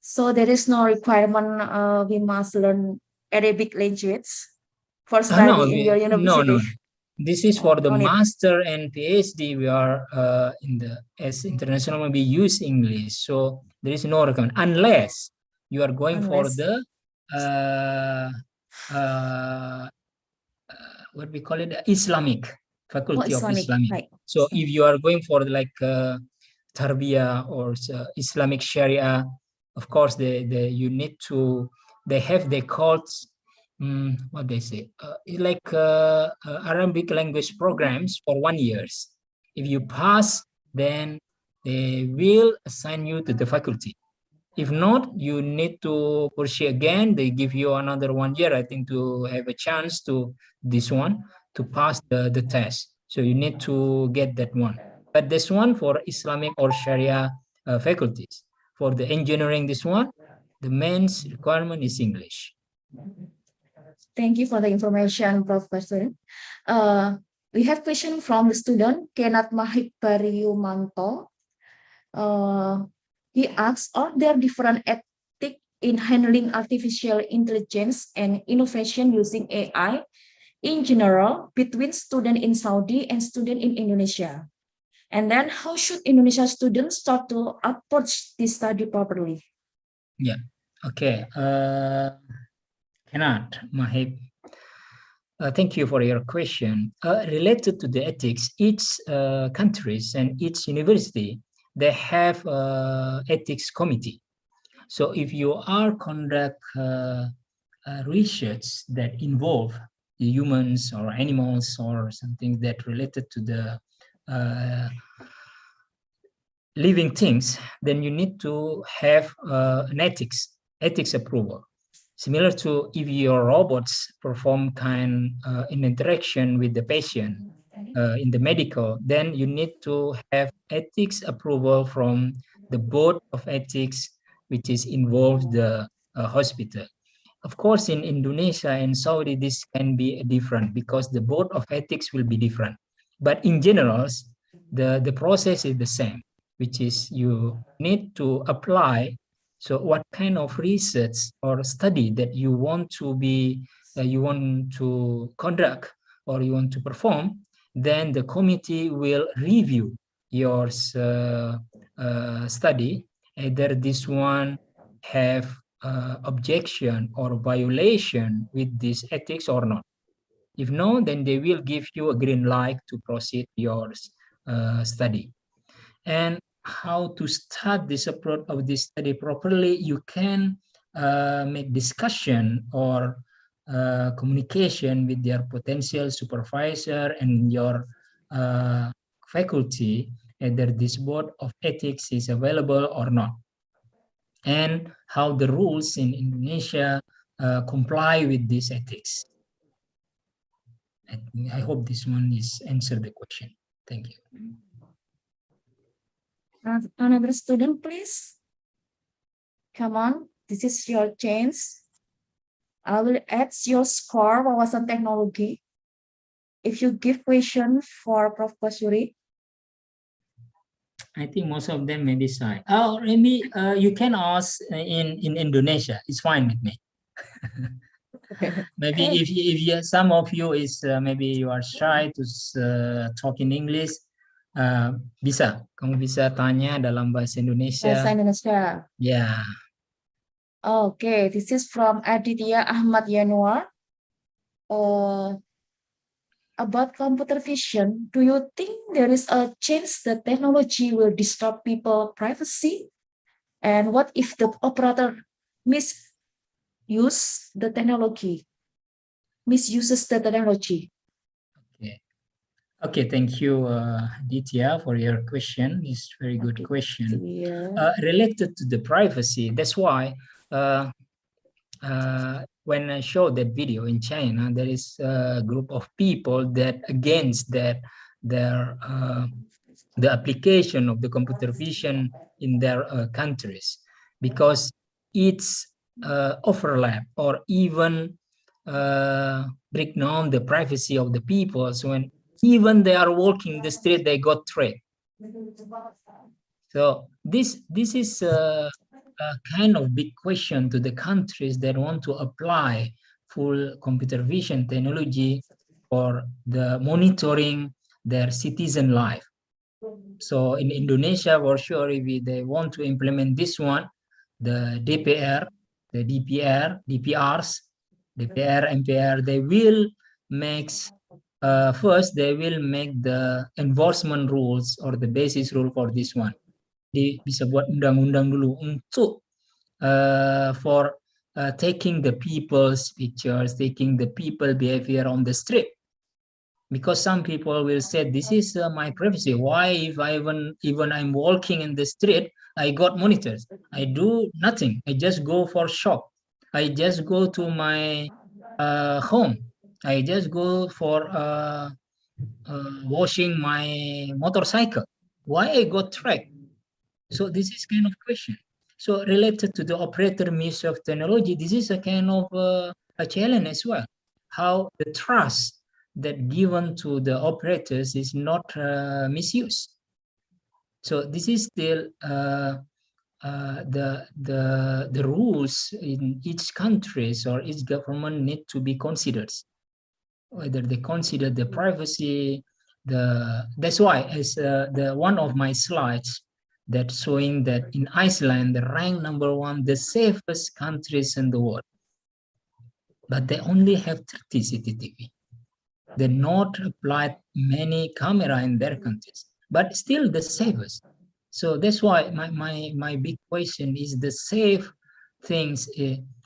So there is no requirement we must learn Arabic language for study in your university. No. This is for the master and PhD. We are as international, we use English, so there is no requirement unless you are going for the what we call it, Islamic faculty of Islamic. Right. So if you are going for like Tarbiyah or Islamic Sharia, of course you need to, they have the course, what they say, like Arabic language programs for 1 year. If you pass, then they will assign you to the faculty. If not, you need to pursue again. They give you another 1 year, I think, to have a chance to this one to pass the test. So you need to get that one. But this one for Islamic or Sharia faculties. For the engineering, this one, the main requirement is English. Thank you for the information, Professor. We have question from the student, Kenat Mahik Pariumanto. He asks, are there different ethics in handling artificial intelligence and innovation using AI in general between students in Saudi and students in Indonesia? And then how should Indonesia students start to approach this study properly? Yeah, okay. Kenat Mahib, thank you for your question. Related to the ethics, each countries and each university, they have ethics committee. So if you are conduct research that involve humans or animals or something that related to the living things, then you need to have an ethics approval. Similar to if your robots perform kind in interaction with the patient in the medical, then you need to have ethics approval from the board of ethics, which is involved the hospital. Of course, in Indonesia and Saudi, this can be different because the board of ethics will be different. But in general, the process is the same, which is you need to apply. So what kind of research or study that you want to be, you want to conduct or you want to perform, then the committee will review your study. Either this one have objection or violation with this ethics or not. If no, then they will give you a green light to proceed your study. And how to start this approach of this study properly, you can make discussion or communication with your potential supervisor and your faculty, whether this board of ethics is available or not, and how the rules in Indonesia comply with this ethics. I hope this one is answered the question. Thank you. Another student, please. Come on, this is your chance. I will add your score wawasan teknologi. If you give question for Prof. Basuri. I think most of them may be shy. Oh, maybe you can ask in Indonesia. It's fine with me. Maybe if you, some of you is maybe you are shy to talk in English, bisa, kamu bisa tanya dalam bahasa Indonesia. Bahasa Indonesia. Yeah. Okay, this is from Aditya Ahmad Yanuar. About computer vision, do you think there is a chance that technology will disturb people's privacy? And what if the operator misuses the technology? Okay, thank you, Aditya, for your question. It's a very good question. Related to the privacy, that's why when I showed that video in China, there is a group of people that against that the application of the computer vision in their countries, because it's overlap or even break down the privacy of the people. So when even they are walking the street, they got tracked. So this is a kind of big question to the countries that want to apply full computer vision technology for the monitoring their citizen life. So in Indonesia, for sure, if they want to implement this one, the DPR, the DPRs, MPR, they will make first they will make the enforcement rules or the basis rule for this one. Bisa buat undang-undang dulu untuk for taking the people's pictures, taking the people behavior on the street. Because some people will say, this is my privacy. Why if even I'm walking in the street, I got monitors. I do nothing. I just go for shop. I just go to my home. I just go for washing my motorcycle. Why I got tracked? So this is kind of question. So related to the operator misuse of technology, this is a kind of a challenge as well. How the trust that given to the operators is not misused. So this is still the rules in each countries or each government need to be considered. Whether they consider the privacy, that's why as the one of my slides that showing that in Iceland, the rank #1, the safest countries in the world. But they only have 30 CCTV. They not applied many camera in their countries, but still the safest. So that's why my big question is the safe things,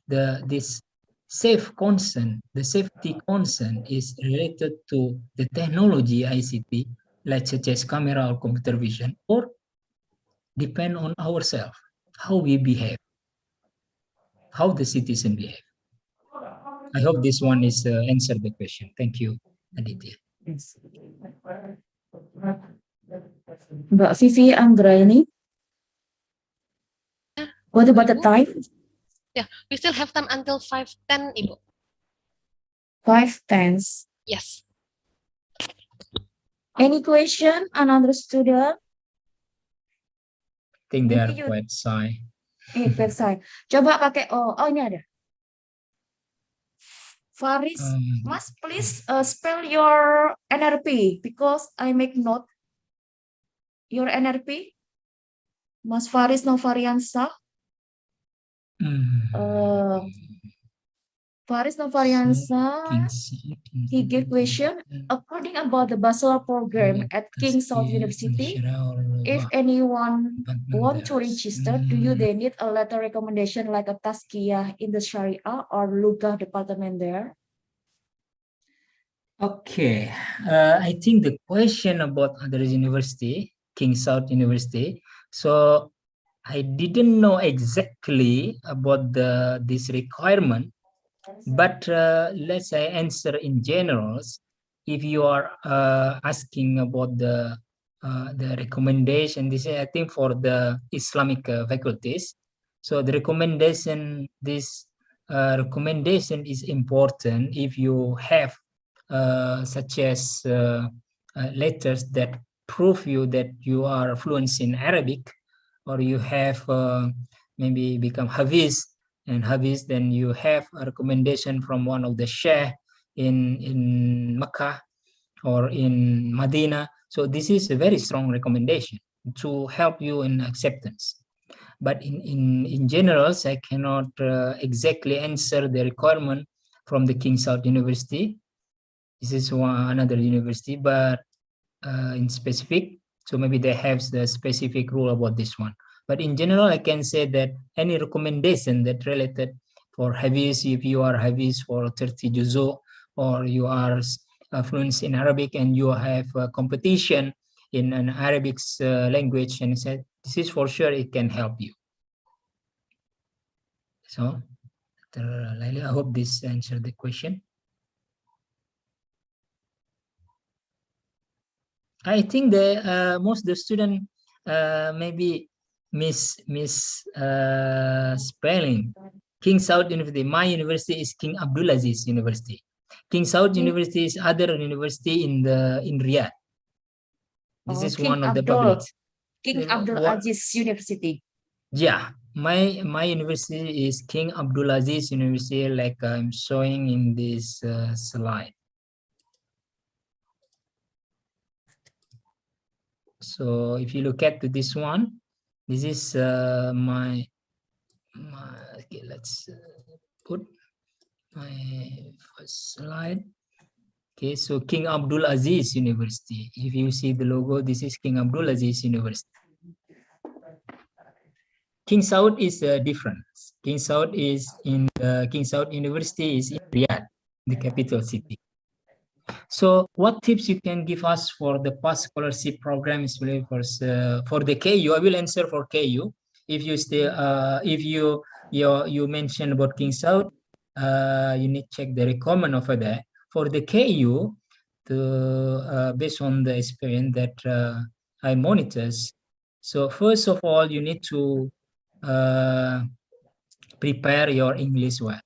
this safe concern, the safety concern is related to the technology ICT, like such as camera or computer vision, or depend on ourselves, how we behave, how the citizen behave. I hope this one is answered the question. Thank you, Aditya. Mbak Vivi Anggraini. What about the time? Yeah, we still have time until 5:10, Ibu. 5:10. Yes. Any question? Another student? I think they are quite shy. Quite shy. Coba pakai oh ini ada. Faris, Mas, please spell your NRP because I make note. Your NRP, Mas Faris Novariansa. Faris Novariansa, he gave question according about the bachelor program at King South University. If anyone want to register, do you they need a letter recommendation like a Tazkiyah in the Sharia or Lugah department there? Okay, I think the question about other university, King South University. So I didn't know exactly about this requirement, but let's say answer in general. If you are asking about the recommendation, this is I think for the Islamic faculties. So the recommendation, this recommendation is important if you have such as letters that prove you that you are fluent in Arabic, or you have maybe become Hafiz, and Hafiz, then you have a recommendation from one of the Sheikh in Mecca or in Medina. So this is a very strong recommendation to help you in acceptance. But in general, I cannot exactly answer the requirement from the King South University. This is another university, but in specific, so maybe they have the specific rule about this one. But in general, I can say that any recommendation that related for Hafiz, if you are Hafiz for 30 juzo, or you are fluent in Arabic and you have a competition in an Arabic language, and said this is for sure it can help you. So, Laila, I hope this answered the question. I think the most of the student maybe spelling. King Saud University. My university is King Abdulaziz University. King Saud University is other university in Riyadh. This is King one of the Abdul, public. King Abdulaziz University. Yeah, my university is King Abdulaziz University, like I'm showing in this slide. So if you look at this one, this is my okay, let's put my first slide. Okay, so King Abdul Aziz University. If you see the logo, this is King Abdul Aziz University. King Saud is different. King Saud is in King Saud University is in Riyadh, the capital city. So what tips you can give us for the past scholarship program, especially for the KU? I will answer for KU. If you still if you mentioned about King Saud, you need to check the requirement over there. For the KU, based on the experience that I monitors. So first of all, you need to prepare your English well,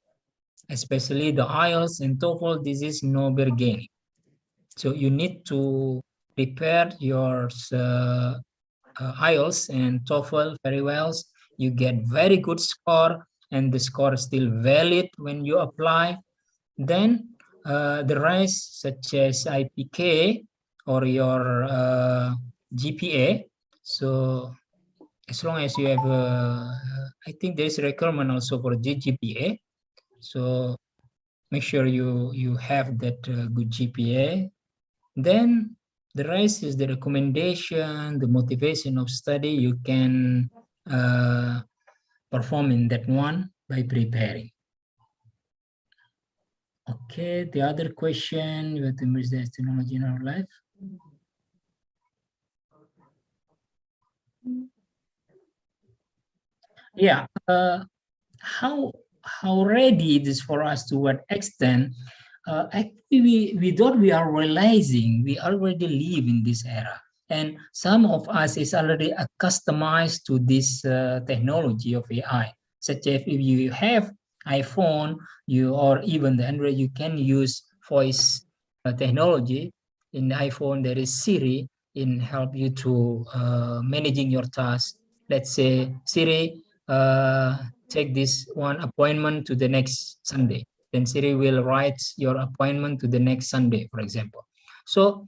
especially the IELTS and TOEFL. This is no bargaining. So you need to prepare your IELTS and TOEFL very well. You get very good score, and the score is still valid when you apply. Then the rest, such as IPK or your GPA. So as long as you have, I think there is a requirement also for GPA. So make sure you have that good GPA. Then the rest is the recommendation, the motivation of study. You can perform in that one by preparing. Okay, the other question, you have to immerse the technology in our life. Yeah, how ready it is for us, to what extent actually we are realizing we already live in this era, and some of us is already accustomed to this technology of AI, such as if you have iPhone, or even the Android, you can use voice technology. In the iPhone there is Siri in help you to managing your tasks. Let's say, Siri, take this one appointment to the next Sunday. Then Siri will write your appointment to the next Sunday, for example. So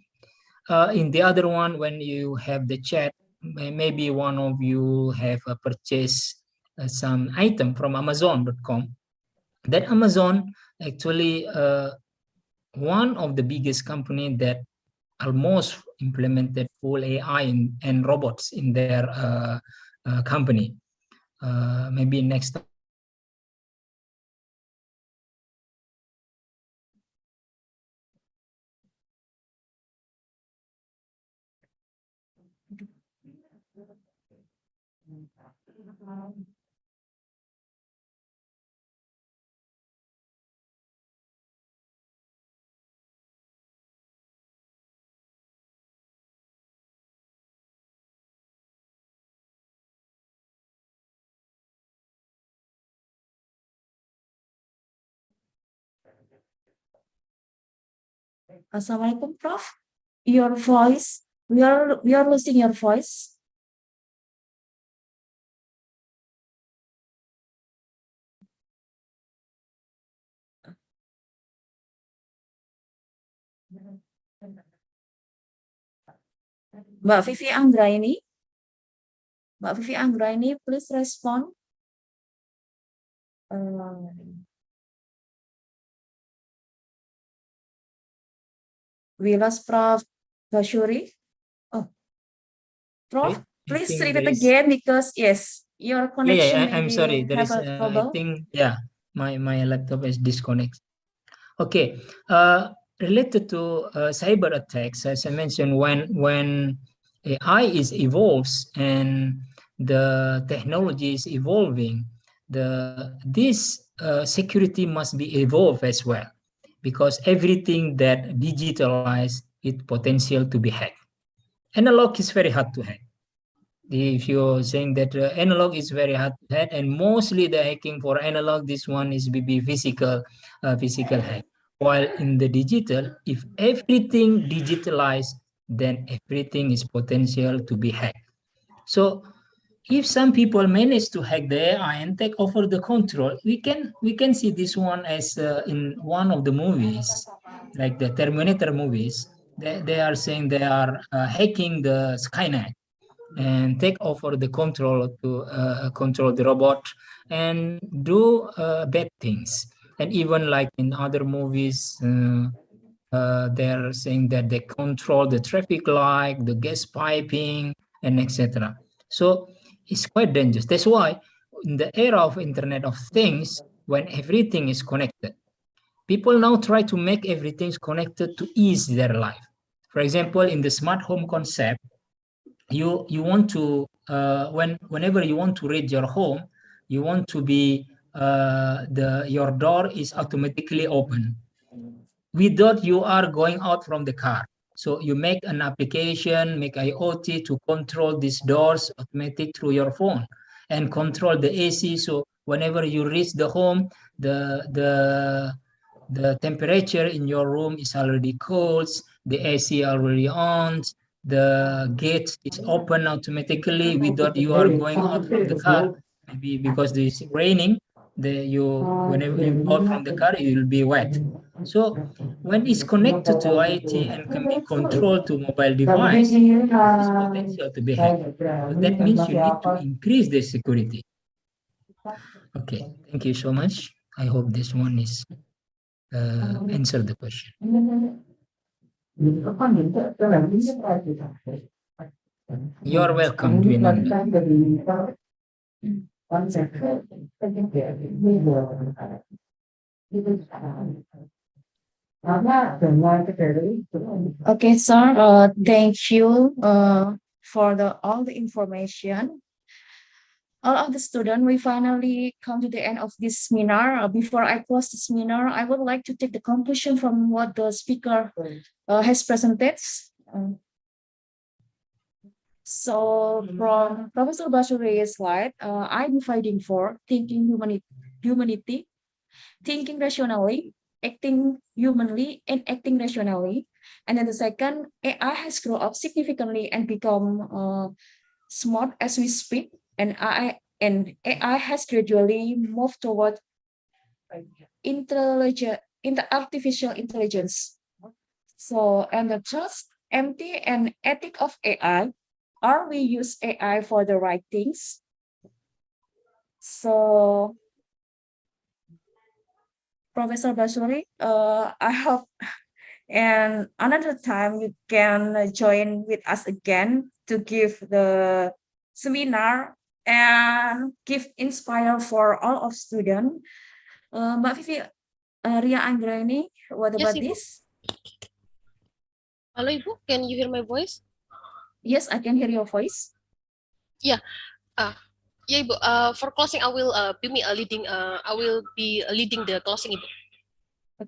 in the other one, when you have the chat, maybe one of you have a purchase some item from Amazon.com. That Amazon actually one of the biggest company that almost implemented full AI and robots in their company. Maybe next. Assalamualaikum, Prof. Your voice, we are losing your voice. Mbak Vivi Anggraini, please respond. We lost Prof. Bashuri. Oh, Prof, please repeat again because yes, your connection I'm maybe sorry. There have is, a I trouble. think, my laptop is disconnected. Okay, related to cyber attacks, as I mentioned, when AI is evolves and the technology is evolving, this security must be evolved as well, because everything that digitalized, it potential to be hacked. Analog is very hard to hack. If you're saying that analog is very hard to hack, and mostly the hacking for analog, this one is be physical hack. While in the digital, if everything digitalized, then everything is potential to be hacked. So if some people manage to hack the AI and take over the control, we can see this one as in one of the movies, like the Terminator movies. They are saying they are hacking the Skynet and take over the control to control the robot and do bad things. And even like in other movies, they're saying that they control the traffic light, the gas piping, and etc. So it's quite dangerous. That's why in the era of Internet of Things, when everything is connected, people now try to make everything connected to ease their life. For example, in the smart home concept, you want to whenever you want to read your home, you want to be your door is automatically open without you are going out from the car. So you make an application, make IoT to control these doors automatic through your phone and control the AC. So whenever you reach the home, the temperature in your room is already cold, the AC already on, the gate is open automatically without you are going out from the car. Maybe because it's raining, whenever you go out from the car, it will be wet. So when it's connected to IoT and can be controlled to mobile device, it's potential to be hacked. So that means you need to increase the security. Okay, thank you so much. I hope this one is answer the question. You're welcome, Dwinanda. Okay, sir. Thank you for all the information. All of the students, we finally come to the end of this seminar. Before I close the seminar, I would like to take the conclusion from what the speaker has presented. So from Professor Bashuri's slide, I'm dividing for thinking humanity, thinking rationally, acting humanly, and acting rationally. And then the second, AI has grown up significantly and become smart as we speak, and AI has gradually moved toward artificial intelligence. So, and the trust, empty, and ethic of AI. Are we use AI for the right things? So, Professor Basuri, I hope and another time you can join with us again to give the seminar and give inspire for all of students. Mbak Vivi, Ria Anggraini, what Yes, about Ibu. this? Hello, Ibu. Can you hear my voice? Yes, I can hear your voice. Yeah. Yeah, Ibu. For closing, I will be leading. I will be leading the closing, Ibu.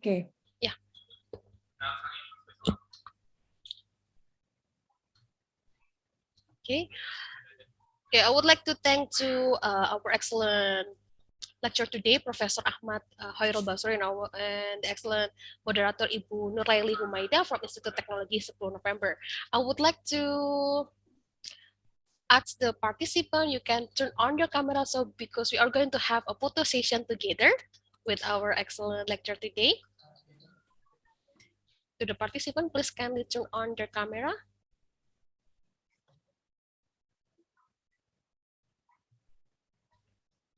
Okay. Yeah. Okay. Okay. I would like to thank to our excellent lecture today, Professor Ahmad Hoirul Basri, and the excellent moderator Ibu Nuraili Humaida from Institute Teknologi 10 November. I would like to ask the participant, you can turn on your camera so because we are going to have a photo session together with our excellent lecture today. To the participant, please kindly turn on their camera.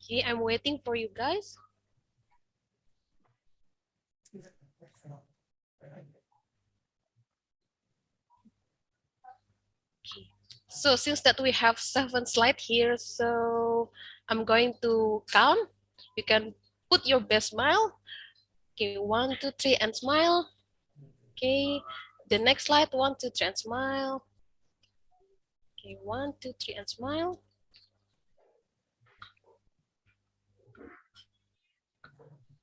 Okay, I'm waiting for you guys. Okay. So since that we have 7 slides here, so I'm going to count. You can put your best smile. Okay, 1, 2, 3, and smile. Okay, the next slide, 1, 2, 3, and smile. Okay, 1, 2, 3, and smile.